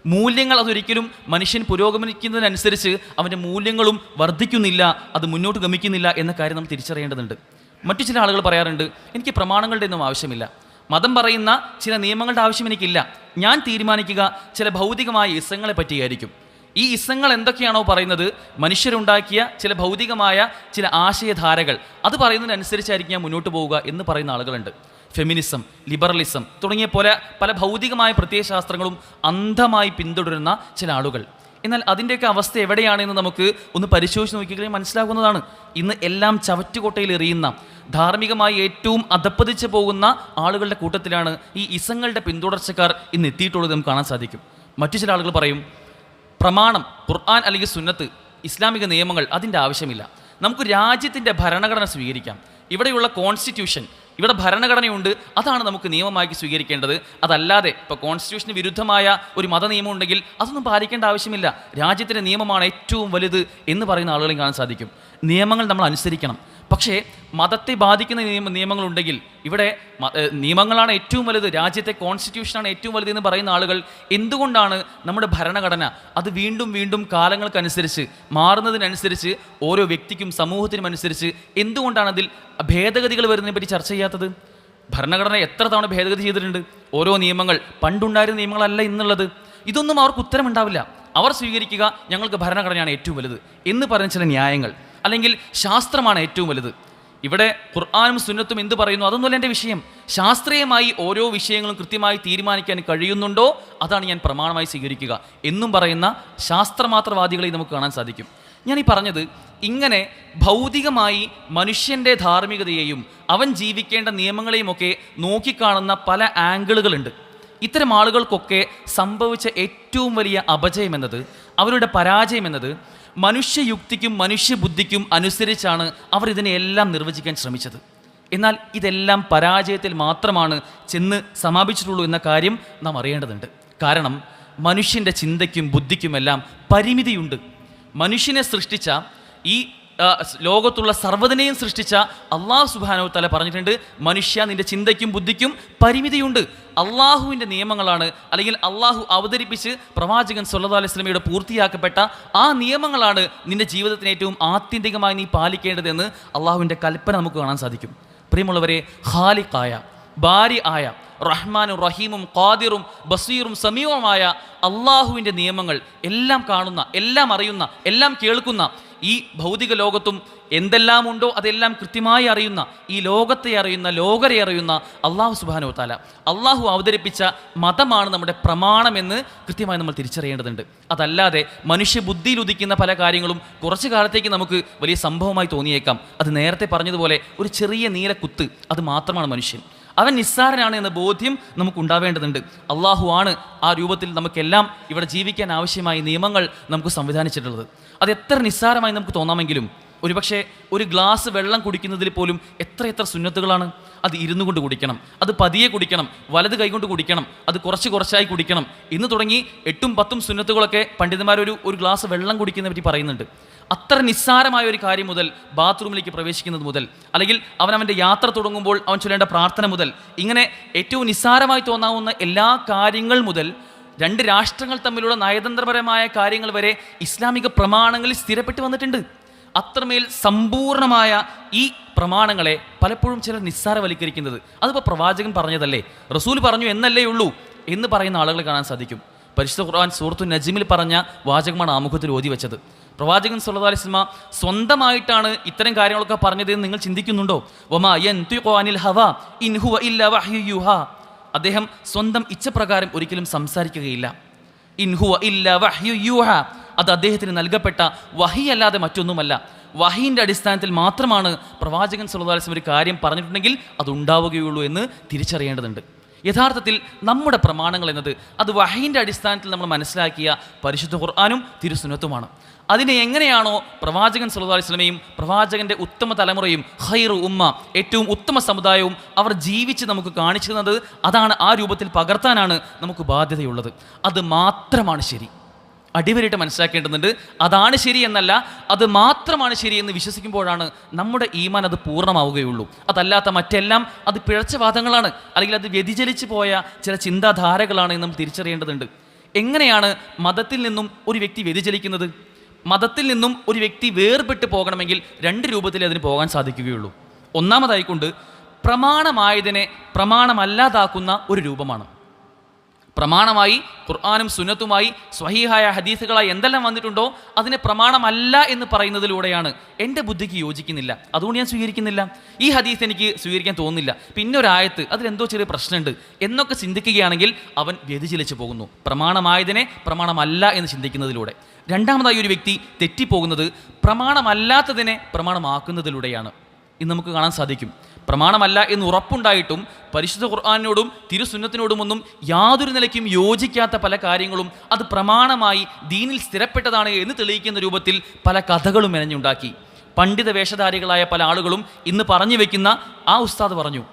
മൂല്യങ്ങൾ അതൊരിക്കലും മനുഷ്യൻ പുരോഗമിക്കുന്നതിനനുസരിച്ച് അവൻ്റെ മൂല്യങ്ങളും വർദ്ധിക്കുന്നില്ല, അത് മുന്നോട്ട് ഗമിക്കുന്നില്ല എന്ന കാര്യം നമ്മൾ തിരിച്ചറിയേണ്ടതുണ്ട്. മറ്റു ചില ആളുകൾ പറയാറുണ്ട്, എനിക്ക് പ്രമാണങ്ങളുടെ ഒന്നും ആവശ്യമില്ല, മതം പറയുന്ന ചില നിയമങ്ങളുടെ ആവശ്യം എനിക്കില്ല, ഞാൻ തീരുമാനിക്കുക ചില ഭൗതികമായ ഇസങ്ങളെ പറ്റിയായിരിക്കും. ഈ ഇസങ്ങൾ എന്തൊക്കെയാണോ പറയുന്നത്, മനുഷ്യരുണ്ടാക്കിയ ചില ഭൗതികമായ ചില ആശയധാരകൾ, അത് പറയുന്നതിനനുസരിച്ചായിരിക്കും ഞാൻ മുന്നോട്ട് പോവുക എന്ന് പറയുന്ന ആളുകളുണ്ട്. ഫെമിനിസം, ലിബറലിസം തുടങ്ങിയ പല ഭൗതികമായ പ്രത്യയശാസ്ത്രങ്ങളും അന്ധമായി പിന്തുടരുന്ന ചില ആളുകൾ. എന്നാൽ അതിൻ്റെയൊക്കെ അവസ്ഥ എവിടെയാണെന്ന് നമുക്ക് ഒന്ന് പരിശോധിച്ച് നോക്കിക്കഴിഞ്ഞാൽ മനസ്സിലാകുന്നതാണ്. ഇന്ന് എല്ലാം ചവറ്റുകൊട്ടയിൽ എറിയുന്ന, ധാർമ്മികമായി ഏറ്റവും അധപ്പതിച്ച് പോകുന്ന ആളുകളുടെ കൂട്ടത്തിലാണ് ഈ ഇസങ്ങളുടെ പിന്തുടർച്ചക്കാർ ഇന്ന് എത്തിയിട്ടുള്ളത് നമുക്ക് കാണാൻ സാധിക്കും. മറ്റു ചില ആളുകൾ പറയും, പ്രമാണം, ഖുർആൻ അല്ലെങ്കിൽ സുന്നത്ത്, ഇസ്ലാമിക നിയമങ്ങൾ അതിൻ്റെ ആവശ്യമില്ല, നമുക്ക് രാജ്യത്തിൻ്റെ ഭരണഘടന സ്വീകരിക്കാം, ഇവിടെയുള്ള കോൺസ്റ്റിറ്റ്യൂഷൻ, ഇവിടെ ഭരണഘടനയുണ്ട്, അതാണ് നമുക്ക് നിയമമാക്കി സ്വീകരിക്കേണ്ടത്. അതല്ലാതെ ഇപ്പോൾ കോൺസ്റ്റിറ്റ്യൂഷന് വിരുദ്ധമായ ഒരു മതനിയമം ഉണ്ടെങ്കിൽ അതൊന്നും പാലിക്കേണ്ട ആവശ്യമില്ല, രാജ്യത്തിൻ്റെ നിയമമാണ് ഏറ്റവും വലുത് എന്ന് പറയുന്ന ആളുകളെയും കാണാൻ സാധിക്കും. നിയമങ്ങൾ നമ്മൾ അനുസരിക്കണം, പക്ഷേ മതത്തെ ബാധിക്കുന്ന നിയമങ്ങളുണ്ടെങ്കിൽ ഇവിടെ നിയമങ്ങളാണ് ഏറ്റവും വലുത്, രാജ്യത്തെ കോൺസ്റ്റിറ്റ്യൂഷനാണ് ഏറ്റവും വലുത് എന്ന് പറയുന്ന ആളുകൾ എന്തുകൊണ്ടാണ് നമ്മുടെ ഭരണഘടന അത് വീണ്ടും കാലങ്ങൾക്കനുസരിച്ച് മാറുന്നതിനനുസരിച്ച് ഓരോ വ്യക്തിക്കും സമൂഹത്തിനും അനുസരിച്ച് എന്തുകൊണ്ടാണ് അതിൽ ഭേദഗതികൾ വരുന്നതിനെ പറ്റി ചർച്ച ചെയ്യാത്തത്? ഭരണഘടന എത്ര തവണ ഭേദഗതി ചെയ്തിട്ടുണ്ട്? ഓരോ നിയമങ്ങൾ പണ്ടുണ്ടായിരുന്ന നിയമങ്ങളല്ല ഇന്നുള്ളത്. ഇതൊന്നും അവർക്ക് ഉത്തരമുണ്ടാവില്ല. അവർ സ്വീകരിക്കുക ഞങ്ങൾക്ക് ഭരണഘടനയാണ് ഏറ്റവും വലുത് എന്ന് പറയുന്ന ചില ന്യായങ്ങൾ, അല്ലെങ്കിൽ ശാസ്ത്രമാണ് ഏറ്റവും വലുത്. ഇവിടെ ഖുർആനും സുന്നത്തും എന്ത് പറയുന്നു അതൊന്നുമല്ല എൻ്റെ വിഷയം. ശാസ്ത്രീയമായി ഓരോ വിഷയങ്ങളും കൃത്യമായി തീരുമാനിക്കാൻ കഴിയുന്നുണ്ടോ അതാണ് ഞാൻ പ്രമാണമായി സ്വീകരിക്കുക എന്നും പറയുന്ന ശാസ്ത്രമാത്രവാദികളെ നമുക്ക് കാണാൻ സാധിക്കും. ഞാൻ ഈ പറഞ്ഞത് ഇങ്ങനെ ഭൗതികമായി മനുഷ്യൻ്റെ ധാർമ്മികതയെയും അവൻ ജീവിക്കേണ്ട നിയമങ്ങളെയുമൊക്കെ നോക്കിക്കാണുന്ന പല ആംഗിളുകളുണ്ട്. ഇത്തരം ആളുകൾക്കൊക്കെ സംഭവിച്ച ഏറ്റവും വലിയ അപജയം എന്നത്, അവരുടെ പരാജയം എന്നത്, മനുഷ്യയുക്തിക്കും മനുഷ്യബുദ്ധിക്കും അനുസരിച്ചാണ് അവർ ഇതിനെയെല്ലാം നിർവചിക്കാൻ ശ്രമിച്ചത്. എന്നാൽ ഇതെല്ലാം പരാജയത്തിൽ മാത്രമാണ് ചെന്ന് സമാപിച്ചിട്ടുള്ളൂ എന്ന കാര്യം നാം അറിയേണ്ടതുണ്ട്. കാരണം മനുഷ്യൻ്റെ ചിന്തയ്ക്കും ബുദ്ധിക്കുമെല്ലാം പരിമിതിയുണ്ട്. മനുഷ്യനെ സൃഷ്ടിച്ച ഈ ലോകത്തുള്ള സർവ്വതിനെയും സൃഷ്ടിച്ച അള്ളാഹു സുബ്ഹാനഹു വ തആല പറഞ്ഞിട്ടുണ്ട്, മനുഷ്യ നിന്റെ ചിന്തയ്ക്കും ബുദ്ധിക്കും പരിമിതിയുണ്ട്. അള്ളാഹുവിൻ്റെ നിയമങ്ങളാണ്, അല്ലെങ്കിൽ അള്ളാഹു അവതരിപ്പിച്ച് പ്രവാചകൻ സല്ലല്ലാഹു അലൈഹി വസല്ലമയുടെ പൂർത്തിയാക്കപ്പെട്ട ആ നിയമങ്ങളാണ് നിന്റെ ജീവിതത്തിന് ഏറ്റവും ആത്യന്തികമായി നീ പാലിക്കേണ്ടതെന്ന് അള്ളാഹുവിൻ്റെ കൽപ്പന നമുക്ക് കാണാൻ സാധിക്കും. പ്രിയമുള്ളവരെ, ഖാലിഖായ, ബാരി ആയ, റഹ്മാനും റഹീമും ഖാദിറും ബസീറും സമീഉമായ അള്ളാഹുവിൻ്റെ നിയമങ്ങൾ എല്ലാം കാണുന്ന, എല്ലാം അറിയുന്ന, എല്ലാം കേൾക്കുന്ന, ഈ ഭൗതിക ലോകത്തും എന്തെല്ലാം ഉണ്ടോ അതെല്ലാം കൃത്യമായി അറിയുന്ന, ഈ ലോകത്തെ അറിയുന്ന, ലോകരെ അറിയുന്ന അള്ളാഹു സുബ്ഹാനഹു വ തആല, അള്ളാഹു അവതരിപ്പിച്ച മതമാണ് നമ്മുടെ പ്രമാണമെന്ന് കൃത്യമായി നമ്മൾ തിരിച്ചറിയേണ്ടതുണ്ട്. അതല്ലാതെ മനുഷ്യബുദ്ധിയിൽ ഉദിക്കുന്ന പല കാര്യങ്ങളും കുറച്ചു കാലത്തേക്ക് നമുക്ക് വലിയ സംഭവമായി തോന്നിയേക്കാം. അത് നേരത്തെ പറഞ്ഞതുപോലെ ഒരു ചെറിയ നീലക്കുത്ത്, അത് മാത്രമാണ് മനുഷ്യൻ. അവൻ നിസ്സാരനാണ് എന്ന ബോധ്യം നമുക്കുണ്ടാവേണ്ടതുണ്ട്. അള്ളാഹു ആണ് ആ രൂപത്തിൽ നമുക്കെല്ലാം ഇവിടെ ജീവിക്കാൻ ആവശ്യമായ നിയമങ്ങൾ നമുക്ക് സംവിധാനിച്ചിട്ടുള്ളത്. അത് എത്ര നിസ്സാരമായി നമുക്ക് തോന്നാമെങ്കിലും ഒരുപക്ഷെ ഒരു ഗ്ലാസ് വെള്ളം കുടിക്കുന്നതിൽ പോലും എത്ര സുന്നത്തുകളാണ്. അത് ഇരുന്നു കൊണ്ട് കുടിക്കണം, അത് പതിയെ കുടിക്കണം, വലത് കൈകൊണ്ട് കുടിക്കണം, അത് കുറച്ചായി കുടിക്കണം എന്ന് തുടങ്ങി 8-10 സുന്നത്തുകളൊക്കെ പണ്ഡിതന്മാർ ഒരു ഗ്ലാസ് വെള്ളം കുടിക്കുന്നതിനെ പറ്റി പറയുന്നുണ്ട്. അത്ര നിസ്സാരമായ ഒരു കാര്യം മുതൽ ബാത്റൂമിലേക്ക് പ്രവേശിക്കുന്നത് മുതൽ, അല്ലെങ്കിൽ അവൻ്റെ യാത്ര തുടങ്ങുമ്പോൾ അവൻ ചൊല്ലേണ്ട പ്രാർത്ഥന മുതൽ, ഇങ്ങനെ ഏറ്റവും നിസ്സാരമായി തോന്നാവുന്ന എല്ലാ കാര്യങ്ങൾ മുതൽ 2 രാഷ്ട്രങ്ങൾ തമ്മിലുള്ള നയതന്ത്രപരമായ കാര്യങ്ങൾ വരെ ഇസ്ലാമിക പ്രമാണങ്ങളിൽ സ്ഥിരപ്പെട്ട് വന്നിട്ടുണ്ട്. അത്രമേൽ സമ്പൂർണമായ ഈ പ്രമാണങ്ങളെ പലപ്പോഴും ചിലർ നിസ്സാരവൽക്കരിക്കുന്നത്, അതിപ്പോൾ പ്രവാചകൻ പറഞ്ഞതല്ലേ, റസൂൽ പറഞ്ഞു എന്നല്ലേ ഉള്ളൂ എന്ന് പറയുന്ന ആളുകളെ കാണാൻ സാധിക്കും. പരിശുദ്ധ ഖുർആൻ സൂറത്തു നജ്മിൽ പറഞ്ഞ വാചകമാണ് ആമുഖത്തിൽ ഓതി വെച്ചത്. പ്രവാചകൻ സല്ലല്ലാഹു അലൈഹി വസല്ലം സ്വന്തമായിട്ടാണ് ഇത്തരം കാര്യങ്ങളൊക്കെ പറഞ്ഞതെന്ന് നിങ്ങൾ ചിന്തിക്കുന്നുണ്ടോ? വമാ യൻതിഖു അനിൽ ഹവാ ഇൻ ഹുവ ഇല്ലാ വഹ്യു യൂഹാ. അദ്ദേഹം സ്വന്തം ഇച്ഛപ്രകാരം ഒരിക്കലും സംസാരിക്കുകയില്ല. ഇൻ ഹുവ ഇല്ലാ വഹ്യു യൂഹാ, അത് അദ്ദേഹത്തിന് നൽകപ്പെട്ട വഹി അല്ലാതെ മറ്റൊന്നുമല്ല. വഹീൻ്റെ അടിസ്ഥാനത്തിൽ മാത്രമാണ് പ്രവാചകൻ സല്ലല്ലാഹു അലൈഹി വസല്ലം ഒരു കാര്യം പറഞ്ഞിട്ടുണ്ടെങ്കിൽ അത് ഉണ്ടാവുകയുള്ളൂ എന്ന് തിരിച്ചറിയേണ്ടതുണ്ട്. യഥാർത്ഥത്തിൽ നമ്മുടെ പ്രമാണങ്ങൾ എന്നത് അത് വഹീൻ്റെ അടിസ്ഥാനത്തിൽ നമ്മൾ മനസ്സിലാക്കിയ പരിശുദ്ധ ഖുർആനും തിരുസുന്നത്തുമാണ്. അതിനെ എങ്ങനെയാണോ പ്രവാചകൻ സല്ലല്ലാഹു അലൈഹി വസല്ലമയും പ്രവാചകൻ്റെ ഉത്തമ തലമുറയും ഖൈറു ഉമ്മ, ഏറ്റവും ഉത്തമ സമുദായവും അവർ ജീവിച്ച് നമുക്ക് കാണിച്ചു തന്നത്, അതാണ് ആ രൂപത്തിൽ പകർത്താനാണ് നമുക്ക് ബാധ്യതയുള്ളത്. അത് മാത്രമാണ് ശരി. അടിവരായിട്ട് മനസ്സിലാക്കേണ്ടതുണ്ട്. അതാണ് ശരി എന്നല്ല, അത് മാത്രമാണ് ശരി എന്ന് വിശ്വസിക്കുമ്പോഴാണ് നമ്മുടെ ഈമാൻ അത് പൂർണ്ണമാവുകയുള്ളൂ. അതല്ലാത്ത മറ്റെല്ലാം അത് പിഴച്ച വാദങ്ങളാണ്, അല്ലെങ്കിൽ അത് വ്യതിചലിച്ചു പോയ ചില ചിന്താധാരകളാണ് എന്ന് നമ്മൾ തിരിച്ചറിയേണ്ടതുണ്ട്. എങ്ങനെയാണ് മതത്തിൽ നിന്നും ഒരു വ്യക്തി വ്യതിചലിക്കുന്നത്? മതത്തിൽ നിന്നും ഒരു വ്യക്തി വേർപെട്ട് പോകണമെങ്കിൽ 2 രൂപത്തിലേ അതിന് പോകാൻ സാധിക്കുകയുള്ളൂ. ഒന്നാമതായിക്കൊണ്ട് പ്രമാണമായതിനെ പ്രമാണമല്ലാതാക്കുന്ന ഒരു രൂപമാണ്. പ്രമാണമായി ഖുർആനും സുന്നത്തുമായി സ്വഹീഹായ ഹദീസുകളായി എന്തെല്ലാം വന്നിട്ടുണ്ടോ അതിനെ പ്രമാണമല്ല എന്ന് പറയുന്നതിലൂടെയാണ് എൻ്റെ ബുദ്ധിക്ക് യോജിക്കുന്നില്ല, അതുകൊണ്ട് ഞാൻ സ്വീകരിക്കുന്നില്ല, ഈ ഹദീസ് എനിക്ക് സ്വീകരിക്കാൻ തോന്നുന്നില്ല, പിന്നെ ഒരായത്ത് അതിലെന്തോ ചെറിയ പ്രശ്നമുണ്ട് എന്നൊക്കെ ചിന്തിക്കുകയാണെങ്കിൽ അവൻ വ്യതിചലിച്ചു പോകുന്നു, പ്രമാണമായതിനെ പ്രമാണമല്ല എന്ന് ചിന്തിക്കുന്നതിലൂടെ. രണ്ടാമതായി ഒരു വ്യക്തി തെറ്റിപ്പോകുന്നത് പ്രമാണമല്ലാത്തതിനെ പ്രമാണമാക്കുന്നതിലൂടെയാണ്. ഇന്ന് നമുക്ക് കാണാൻ സാധിക്കും, പ്രമാണമല്ല എന്ന് ഉറപ്പുണ്ടായിട്ടും പരിശുദ്ധ ഖുർആനിനോടും തിരുസുന്നത്തിനോടുമൊന്നും യാതൊരു നിലയ്ക്കും യോജിക്കാത്ത പല കാര്യങ്ങളും അത് പ്രമാണമായി ദീനിൽ സ്ഥിരപ്പെട്ടതാണ് എന്ന് തെളിയിക്കുന്ന രൂപത്തിൽ പല കഥകളും മെനഞ്ഞുണ്ടാക്കി. പണ്ഡിത വേഷധാരികളായ പല ആളുകളും ഇന്ന് പറഞ്ഞു വെക്കുന്ന ആ ഉസ്താദ് പറഞ്ഞു,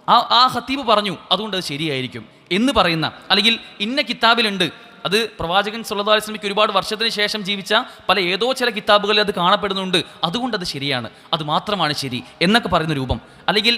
ആ ഖത്തീബ് പറഞ്ഞു, അതുകൊണ്ട് അത് ശരിയായിരിക്കും എന്ന് പറയുന്ന, അല്ലെങ്കിൽ ഇന്ന കിതാബിലുണ്ട്, അത് പ്രവാചകൻ സല്ലല്ലാഹു അലൈഹി വസല്ലമയ്ക്ക് ഒരുപാട് വർഷത്തിന് ശേഷം ജീവിച്ച ഏതോ ചില കിതാബുകളിൽ അത് കാണപ്പെടുന്നുണ്ട്, അതുകൊണ്ട് അത് ശരിയാണ്, അത് മാത്രമാണ് ശരി എന്നൊക്കെ പറയുന്ന രൂപം. അല്ലെങ്കിൽ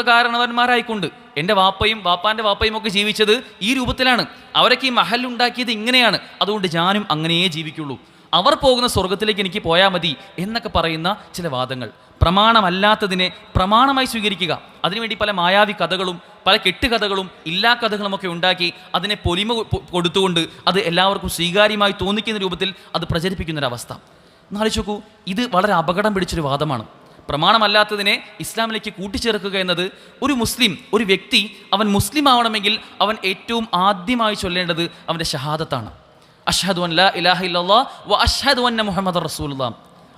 കാരണവന്മാരായിക്കൊണ്ട് എൻ്റെ വാപ്പാൻ്റെ വാപ്പയും ഒക്കെ ജീവിച്ചത് ഈ രൂപത്തിലാണ്, അവരൊക്കെ ഈ മഹലുണ്ടാക്കിയത് ഇങ്ങനെയാണ്, അതുകൊണ്ട് ഞാനും അങ്ങനെയേ ജീവിക്കുള്ളൂ, അവർ പോകുന്ന സ്വർഗത്തിലേക്ക് എനിക്ക് പോയാൽ മതി എന്നൊക്കെ പറയുന്ന ചില വാദങ്ങൾ. പ്രമാണമല്ലാത്തതിനെ പ്രമാണമായി സ്വീകരിക്കുക, അതിനുവേണ്ടി പല മായാവി കഥകളും പല കെട്ടുകഥകളും ഇല്ലാ കഥകളുമൊക്കെ ഉണ്ടാക്കി അതിനെ പൊലിമ കൊടുത്തുകൊണ്ട് അത് എല്ലാവർക്കും സ്വീകാര്യമായി തോന്നിക്കുന്ന രൂപത്തിൽ അത് പ്രചരിപ്പിക്കുന്നൊരവസ്ഥ. എന്നാലോചിച്ച് നോക്കൂ, ഇത് വളരെ അപകടം പിടിച്ചൊരു വാദമാണ്. പ്രമാണമല്ലാത്തതിനെ ഇസ്ലാമിലേക്ക് കൂട്ടിച്ചേർക്കുക എന്നത് ഒരു വ്യക്തി അവൻ മുസ്ലിം ആവണമെങ്കിൽ അവൻ ഏറ്റവും ആദ്യമായി ചൊല്ലേണ്ടത് അവൻ്റെ ഷഹാദത്താണ്. അഷ്ഹദു അൻ ലാ ഇലാഹ ഇല്ലല്ലാഹ് വ അഷ്ഹദു അന്ന മുഹമ്മദർ റസൂലുള്ളാഹ്,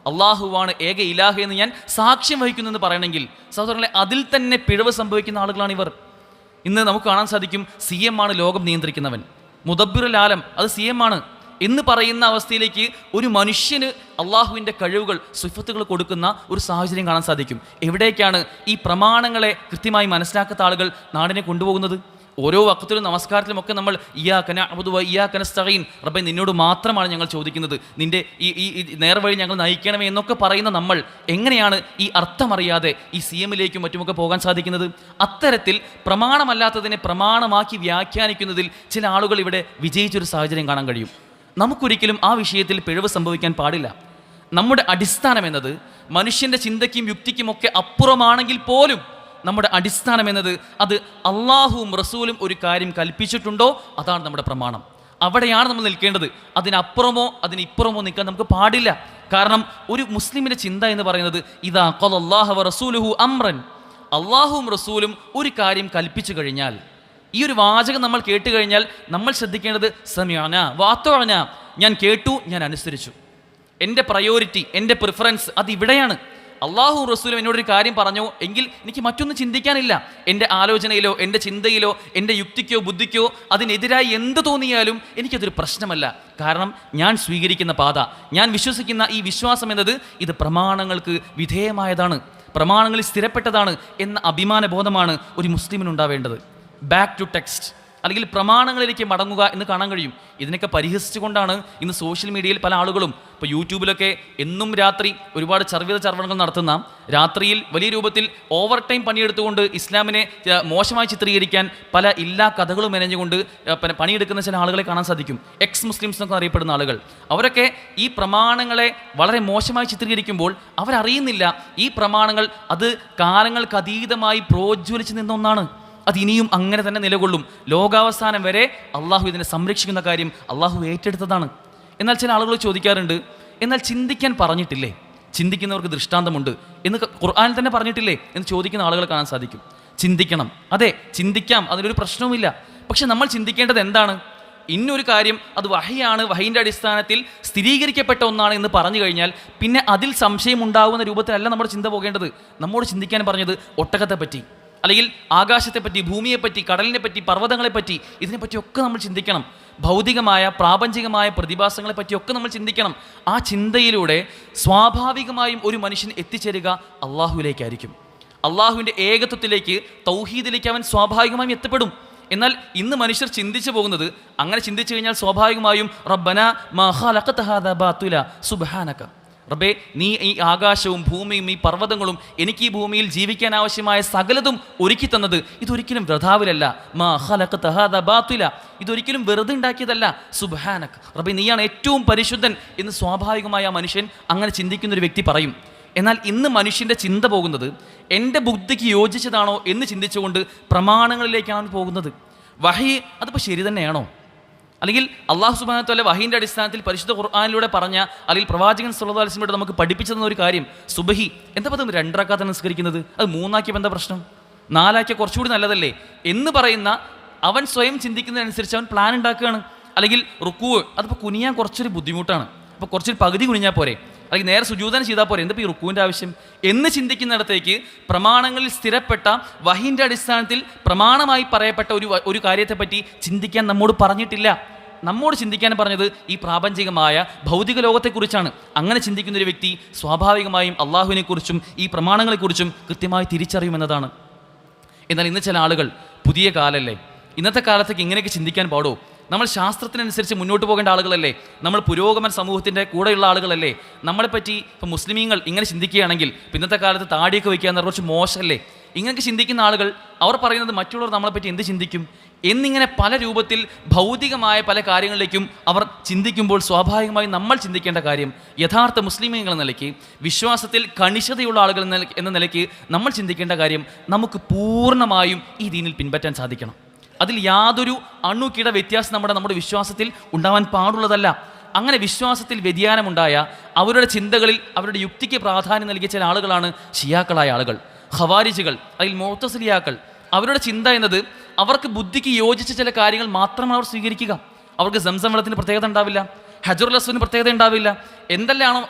അള്ളാഹുവാണ് ഏക ഇലാഹ് എന്ന് ഞാൻ സാക്ഷ്യം വഹിക്കുന്നു എന്ന് പറയണമെങ്കിൽ സഹോദരങ്ങളെ അതിൽ തന്നെ പിഴവ് സംഭവിക്കുന്ന ആളുകളാണ് ഇവർ. ഇന്ന് നമുക്ക് കാണാൻ സാധിക്കും, CM ആണ് ലോകം നിയന്ത്രിക്കുന്നവൻ, മുദബ്ബിറുൽ ആലം അത് CM ആണ് എന്ന് പറയുന്ന അവസ്ഥയിലേക്ക് ഒരു മനുഷ്യന് അള്ളാഹുവിൻ്റെ കഴിവുകൾ സിഫത്തുകൾ കൊടുക്കുന്ന ഒരു സാഹചര്യം കാണാൻ സാധിക്കും. എവിടേക്കാണ് ഈ പ്രമാണങ്ങളെ കൃത്യമായി മനസ്സിലാക്കാത്ത ആളുകൾ നാടിനെ കൊണ്ടുപോകുന്നത്? ഓരോ വഖത്തിലും നമസ്കാരത്തിലുമൊക്കെ നമ്മൾ ഇയ്യാക നഅ്ബുദു വ ഇയ്യാക നസ്തഈൻ, റബ്ബേ നിന്നോട് മാത്രമാണ് ഞങ്ങൾ ചോദിക്കുന്നത്, നിൻ്റെ ഈ നേർവഴി ഞങ്ങൾ നയിക്കണമേ എന്നൊക്കെ പറയുന്ന നമ്മൾ എങ്ങനെയാണ് ഈ അർത്ഥമറിയാതെ ഈ CMലേക്കും മറ്റുമൊക്കെ പോകാൻ സാധിക്കുന്നത്? അത്തരത്തിൽ പ്രമാണമല്ലാത്തതിനെ പ്രമാണമാക്കി വ്യാഖ്യാനിക്കുന്നതിൽ ചില ആളുകൾ ഇവിടെ വിജയിച്ചൊരു സാഹചര്യം കാണാൻ കഴിയും. നമുക്കൊരിക്കലും ആ വിഷയത്തിൽ പിഴവ് സംഭവിക്കാൻ പാടില്ല. നമ്മുടെ അടിസ്ഥാനം എന്നത് മനുഷ്യൻ്റെ ചിന്തയ്ക്കും യുക്തിക്കുമൊക്കെ അപ്പുറമാണെങ്കിൽ പോലും നമ്മുടെ അടിസ്ഥാനം എന്നത് അത് അള്ളാഹുവും റസൂലും ഒരു കാര്യം കൽപ്പിച്ചിട്ടുണ്ടോ അതാണ് നമ്മുടെ പ്രമാണം. അവിടെയാണ് നമ്മൾ നിൽക്കേണ്ടത്. അതിനപ്പുറമോ അതിനിപ്പുറമോ നിൽക്കാൻ നമുക്ക് പാടില്ല. കാരണം ഒരു മുസ്ലിമിൻ്റെ ചിന്ത എന്ന് പറയുന്നത് ഇദാ ഖലല്ലാഹു വ റസൂലുഹു അംറൻ, അള്ളാഹുവും റസൂലും ഒരു കാര്യം കൽപ്പിച്ചു കഴിഞ്ഞാൽ, ഈ ഒരു വാചകം നമ്മൾ കേട്ട് കഴിഞ്ഞാൽ നമ്മൾ ശ്രദ്ധിക്കേണ്ടത് സമിഅന വഅതഅന, ഞാൻ കേട്ടു, ഞാൻ അനുസരിച്ചു. എൻ്റെ പ്രയോറിറ്റി, എൻ്റെ പ്രിഫറൻസ് അത് ഇവിടെയാണ്. അള്ളാഹു റസൂലും എന്നോടൊരു കാര്യം പറഞ്ഞു എങ്കിൽ എനിക്ക് മറ്റൊന്നും ചിന്തിക്കാനില്ല. എൻ്റെ ആലോചനയിലോ എൻ്റെ ചിന്തയിലോ എൻ്റെ യുക്തിക്കോ ബുദ്ധിക്കോ അതിനെതിരായി എന്ത് തോന്നിയാലും എനിക്കതൊരു പ്രശ്നമല്ല. കാരണം ഞാൻ സ്വീകരിക്കുന്ന പാത, ഞാൻ വിശ്വസിക്കുന്ന ഈ വിശ്വാസം എന്നത് ഇത് പ്രമാണങ്ങൾക്ക് വിധേയമായതാണ്, പ്രമാണങ്ങളിൽ സ്ഥിരപ്പെട്ടതാണ് എന്ന അഭിമാനബോധമാണ് ഒരു മുസ്ലിമിനുണ്ടാവേണ്ടത്. ബാക്ക് ടു ടെക്സ്റ്റ് അല്ലെങ്കിൽ പ്രമാണങ്ങളിലേക്ക് മടങ്ങുക എന്ന് കാണാൻ കഴിയും. ഇതിനൊക്കെ പരിഹസിച്ചുകൊണ്ടാണ് ഇന്ന് സോഷ്യൽ മീഡിയയിൽ പല ആളുകളും, ഇപ്പോൾ യൂട്യൂബിലൊക്കെ എന്നും രാത്രി ഒരുപാട് ചർവണങ്ങൾ നടത്തുന്ന, രാത്രിയിൽ വലിയ രൂപത്തിൽ ഓവർ ടൈം പണിയെടുത്തുകൊണ്ട് ഇസ്ലാമിനെ മോശമായി ചിത്രീകരിക്കാൻ പല ഇല്ലാ കഥകളും മെനഞ്ഞുകൊണ്ട് പണിയെടുക്കുന്ന ചില ആളുകളെ കാണാൻ സാധിക്കും. എക്സ് മുസ്ലിംസ് എന്നൊക്കെ അറിയപ്പെടുന്ന ആളുകൾ. അവരൊക്കെ ഈ പ്രമാണങ്ങളെ വളരെ മോശമായി ചിത്രീകരിക്കുമ്പോൾ അവരറിയുന്നില്ല ഈ പ്രമാണങ്ങൾ അത് കാലങ്ങൾക്ക് അതീതമായി പ്രോജ്വലിച്ച് നിന്ന ഒന്നാണ്. അത് ഇനിയും അങ്ങനെ തന്നെ നിലകൊള്ളും. ലോകാവസാനം വരെ അള്ളാഹു ഇതിനെ സംരക്ഷിക്കുന്ന കാര്യം അള്ളാഹു ഏറ്റെടുത്തതാണ്. എന്നാൽ ചില ആളുകൾ ചോദിക്കാറുണ്ട്, എന്നാൽ ചിന്തിക്കാൻ പറഞ്ഞിട്ടില്ലേ, ചിന്തിക്കുന്നവർക്ക് ദൃഷ്ടാന്തമുണ്ട് എന്ന് ഖുർആനിൽ തന്നെ പറഞ്ഞിട്ടില്ലേ എന്ന് ചോദിക്കുന്ന ആളുകളെ കാണാൻ സാധിക്കും. ചിന്തിക്കണം, അതെ ചിന്തിക്കാം, അതിനൊരു പ്രശ്നവുമില്ല. പക്ഷെ നമ്മൾ ചിന്തിക്കേണ്ടത് എന്താണ്? ഇന്നൊരു കാര്യം അത് വഹയാണ്, വഹയിൻ്റെ അടിസ്ഥാനത്തിൽ സ്ഥിരീകരിക്കപ്പെട്ട ഒന്നാണ് എന്ന് പറഞ്ഞു കഴിഞ്ഞാൽ പിന്നെ അതിൽ സംശയം ഉണ്ടാകുന്ന രൂപത്തിലല്ല നമ്മുടെ ചിന്ത പോകേണ്ടത്. നമ്മോട് ചിന്തിക്കാൻ പറഞ്ഞത് ഒട്ടകത്തെപ്പറ്റി, അല്ലെങ്കിൽ ആകാശത്തെപ്പറ്റി, ഭൂമിയെപ്പറ്റി, കടലിനെപ്പറ്റി, പർവ്വതങ്ങളെപ്പറ്റി, ഇതിനെപ്പറ്റിയൊക്കെ നമ്മൾ ചിന്തിക്കണം. ഭൗതികമായ പ്രാപഞ്ചികമായ പ്രതിഭാസങ്ങളെ പറ്റിയൊക്കെ നമ്മൾ ചിന്തിക്കണം. ആ ചിന്തയിലൂടെ സ്വാഭാവികമായും ഒരു മനുഷ്യൻ എത്തിച്ചേരുക അള്ളാഹുവിലേക്കായിരിക്കും. അള്ളാഹുവിൻ്റെ ഏകത്വത്തിലേക്ക്, തൗഹീദിലേക്ക് അവൻ സ്വാഭാവികമായും എത്തപ്പെടും. എന്നാൽ ഇന്ന് മനുഷ്യർ ചിന്തിച്ചു പോകുന്നത്, അങ്ങനെ ചിന്തിച്ചു കഴിഞ്ഞാൽ സ്വാഭാവികമായും റബ്ബന മാ ഖലഖത ഹാദാ ബാതില സുബ്ഹാനക, റബ്ബേ നീ ഈ ആകാശവും ഭൂമിയും ഈ പർവ്വതങ്ങളും എനിക്ക് ഈ ഭൂമിയിൽ ജീവിക്കാൻ ആവശ്യമായ സകലതും ഒരുക്കി തന്നത് ഇതൊരിക്കലും വൃഥാവിലല്ല. മാ ഖലഖത ഹാദാ ബാതില, ഇതൊരിക്കലും വെറുതെ ഉണ്ടാക്കിയതല്ല. സുബ്ഹാനക, റബ്ബേ നീയാണ് ഏറ്റവും പരിശുദ്ധൻ എന്ന് സ്വാഭാവികമായ ആ മനുഷ്യൻ അങ്ങനെ ചിന്തിക്കുന്നൊരു വ്യക്തി പറയും. എന്നാൽ ഇന്ന് മനുഷ്യൻ്റെ ചിന്ത പോകുന്നത് എൻ്റെ ബുദ്ധിക്ക് യോജിച്ചതാണോ എന്ന് ചിന്തിച്ചുകൊണ്ട് പ്രമാണങ്ങളിലേക്കാണ് പോകുന്നത്. വഹി അതിപ്പോൾ ശരി തന്നെയാണോ? അല്ലെങ്കിൽ അള്ളാഹു സുബ്ഹാനഹു വ തആല വഹീൻ്റെ അടിസ്ഥാനത്തിൽ പരിശുദ്ധ ഖുർആനിലൂടെ പറഞ്ഞ, അല്ലെങ്കിൽ പ്രവാചകൻ സല്ലല്ലാഹു അലൈഹി വസല്ലം നമുക്ക് പഠിപ്പിച്ചു തന്ന ഒരു കാര്യം, സുബ്ഹി എന്താ പറ്റും 2 റക്അത്ത് നിസ്കരിക്കുന്നത്, അത് 3 ആക്കിയപ്പോൾ എന്താ പ്രശ്നം? 4 ആക്കിയ കുറച്ചുകൂടി നല്ലതല്ലേ എന്ന് പറയുന്ന അവൻ സ്വയം ചിന്തിക്കുന്നതിനനുസരിച്ച് അവൻ പ്ലാൻ ഉണ്ടാക്കുകയാണ്. അല്ലെങ്കിൽ റുക്കൂ, അതിപ്പോൾ കുനിയാൻ കുറച്ചൊരു ബുദ്ധിമുട്ടാണ്, അപ്പോൾ കുറച്ചൊരു പകുതി കുനിഞ്ഞാൽ പോരെ, അല്ലെങ്കിൽ നേരെ സുജൂദന ചെയ്താൽ പോരെ, എന്തിപ്പോൾ ഈ റുക്കൂവിൻ്റെ ആവശ്യം എന്ന് ചിന്തിക്കുന്നിടത്തേക്ക് പ്രമാണങ്ങളിൽ സ്ഥിരപ്പെട്ട വഹീൻ്റെ അടിസ്ഥാനത്തിൽ പ്രമാണമായി പറയപ്പെട്ട ഒരു കാര്യത്തെപ്പറ്റി ചിന്തിക്കാൻ നമ്മോട് പറഞ്ഞിട്ടില്ല. നമ്മോട് ചിന്തിക്കാൻ പറഞ്ഞത് ഈ പ്രാപഞ്ചികമായ ഭൗതിക ലോകത്തെക്കുറിച്ചാണ്. അങ്ങനെ ചിന്തിക്കുന്ന ഒരു വ്യക്തി സ്വാഭാവികമായും അള്ളാഹുവിനെക്കുറിച്ചും ഈ പ്രമാണങ്ങളെക്കുറിച്ചും കൃത്യമായി തിരിച്ചറിയുമെന്നതാണ്. എന്നാൽ ഇന്ന് ചില ആളുകൾ, പുതിയ കാലല്ലേ, ഇന്നത്തെ കാലത്തേക്ക് ഇങ്ങനെയൊക്കെ ചിന്തിക്കാൻ പാടോ? നമ്മൾ ശാസ്ത്രത്തിനനുസരിച്ച് മുന്നോട്ട് പോകേണ്ട ആളുകളല്ലേ, നമ്മൾ പുരോഗമന സമൂഹത്തിൻ്റെ കൂടെയുള്ള ആളുകളല്ലേ, നമ്മളെപ്പറ്റി ഇപ്പോൾ മുസ്ലിമീങ്ങൾ ഇങ്ങനെ ചിന്തിക്കുകയാണെങ്കിൽ ഇന്നത്തെ കാലത്ത് താടിയൊക്കെ വയ്ക്കുക എന്ന് കുറച്ച് മോശമല്ലേ? ഇങ്ങനെയൊക്കെ ചിന്തിക്കുന്ന ആളുകൾ അവർ പറയുന്നത് മറ്റുള്ളവർ നമ്മളെപ്പറ്റി എന്ത് ചിന്തിക്കും എന്നിങ്ങനെ പല രൂപത്തിൽ ഭൗതികമായ പല കാര്യങ്ങളിലേക്കും അവർ ചിന്തിക്കുമ്പോൾ സ്വാഭാവികമായും നമ്മൾ ചിന്തിക്കേണ്ട കാര്യം, യഥാർത്ഥ മുസ്ലിമീങ്ങൾ എന്ന നിലയ്ക്ക്, വിശ്വാസത്തിൽ കണിശതയുള്ള ആളുകൾ എന്ന നിലയ്ക്ക് നമ്മൾ ചിന്തിക്കേണ്ട കാര്യം, നമുക്ക് പൂർണ്ണമായും ഈ ദീനിൽ പിൻപറ്റാൻ സാധിക്കണം. അതിൽ യാതൊരു അണുകിട വ്യത്യാസം നമ്മുടെ വിശ്വാസത്തിൽ ഉണ്ടാവാൻ പാടുള്ളതല്ല. അങ്ങനെ വിശ്വാസത്തിൽ വ്യതിയാനമുണ്ടായ, അവരുടെ ചിന്തകളിൽ അവരുടെ യുക്തിക്ക് പ്രാധാന്യം നൽകിയ ചില ആളുകളാണ് ഷിയാക്കളായ ആളുകൾ, ഖവാരിജുകൾ, അല്ലെങ്കിൽ മുഅ്തസിലിയാക്കൾ. അവരുടെ ചിന്ത എന്നത് അവർക്ക് ബുദ്ധിക്ക് യോജിച്ച ചില കാര്യങ്ങൾ മാത്രമാണ് അവർ സ്വീകരിക്കുക. അവർക്ക് സംസം വെള്ളത്തിന് പ്രത്യേകത ഉണ്ടാവില്ല, ഹജറുൽ അസ്വദിന് പ്രത്യേകത ഉണ്ടാവില്ല.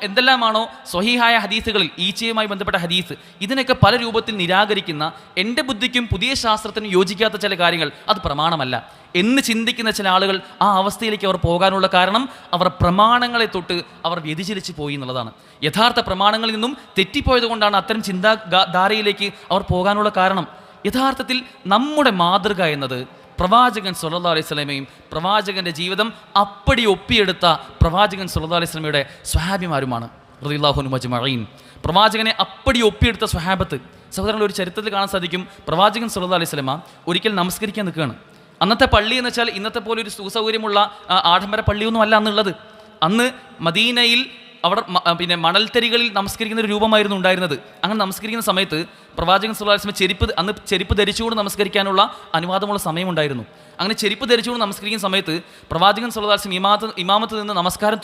എന്തെല്ലാമാണോ സ്വഹീഹായ ഹദീസുകളിൽ, ഈച്ചയുമായി ബന്ധപ്പെട്ട ഹദീസ്, ഇതിനൊക്കെ പല രൂപത്തിൽ നിരാകരിക്കുന്ന, എൻ്റെ ബുദ്ധിക്കും പുതിയ ശാസ്ത്രത്തിനും യോജിക്കാത്ത ചില കാര്യങ്ങൾ അത് പ്രമാണമല്ല എന്ന് ചിന്തിക്കുന്ന ചില ആളുകൾ, ആ അവസ്ഥയിലേക്ക് അവർ പോകാനുള്ള കാരണം അവർ പ്രമാണങ്ങളെ തൊട്ട് അവർ വ്യതിചലിച്ച് പോയി എന്നുള്ളതാണ്. യഥാർത്ഥ പ്രമാണങ്ങളിൽ നിന്നും തെറ്റിപ്പോയത് കൊണ്ടാണ് അത്തരം ചിന്താധാരയിലേക്ക് അവർ പോകാനുള്ള കാരണം. യഥാർത്ഥത്തിൽ നമ്മുടെ മാതൃക എന്നത് പ്രവാചകൻ സല്ലല്ലാഹു അലൈഹി വസല്ലമയും പ്രവാചകൻ്റെ ജീവിതം അപ്പടി ഒപ്പിയെടുത്ത പ്രവാചകൻ സല്ലല്ലാഹു അലൈഹി വസല്ലമയുടെ സ്വഹാബിമാരുമാണ് റളിയല്ലാഹു അൻഹും അജ്മഈൻ. പ്രവാചകനെ അപ്പടി ഒപ്പിയെടുത്ത സ്വഹാബത്ത്. സഹോദരങ്ങൾ, ഒരു ചരിത്രത്തിൽ കാണാൻ സാധിക്കും, പ്രവാചകൻ സല്ലല്ലാഹു അലൈഹി വസല്ലമ ഒരിക്കൽ നമസ്കരിക്കാൻ നിൽക്കുകയാണ്. അന്നത്തെ പള്ളി എന്ന് വെച്ചാൽ ഇന്നത്തെ പോലെ ഒരു സുസൗകര്യമുള്ള ആഡംബര പള്ളിയൊന്നും അല്ല അന്നുള്ളത്. അന്ന് മദീനയിൽ അവിടെ മണൽത്തരികളിൽ നമസ്കരിക്കുന്ന ഒരു രൂപമായിരുന്നു ഉണ്ടായിരുന്നത്. അങ്ങനെ നമസ്കരിക്കുന്ന സമയത്ത് പ്രവാചകൻ സല്ലല്ലാഹു അലൈഹി വസല്ലം അന്ന് ചെരുപ്പ് ധരിച്ചുകൊണ്ട് നമസ്കരിക്കാനുള്ള അനുവാദമുള്ള സമയമുണ്ടായിരുന്നു. അങ്ങനെ ചെരുപ്പ് ധരിച്ചുകൊണ്ട് നമസ്കരിക്കുന്ന സമയത്ത് പ്രവാചകൻ സല്ലല്ലാഹു അലൈഹി വസല്ലം ഇമാമത്ത് നിന്ന് നമസ്കാരം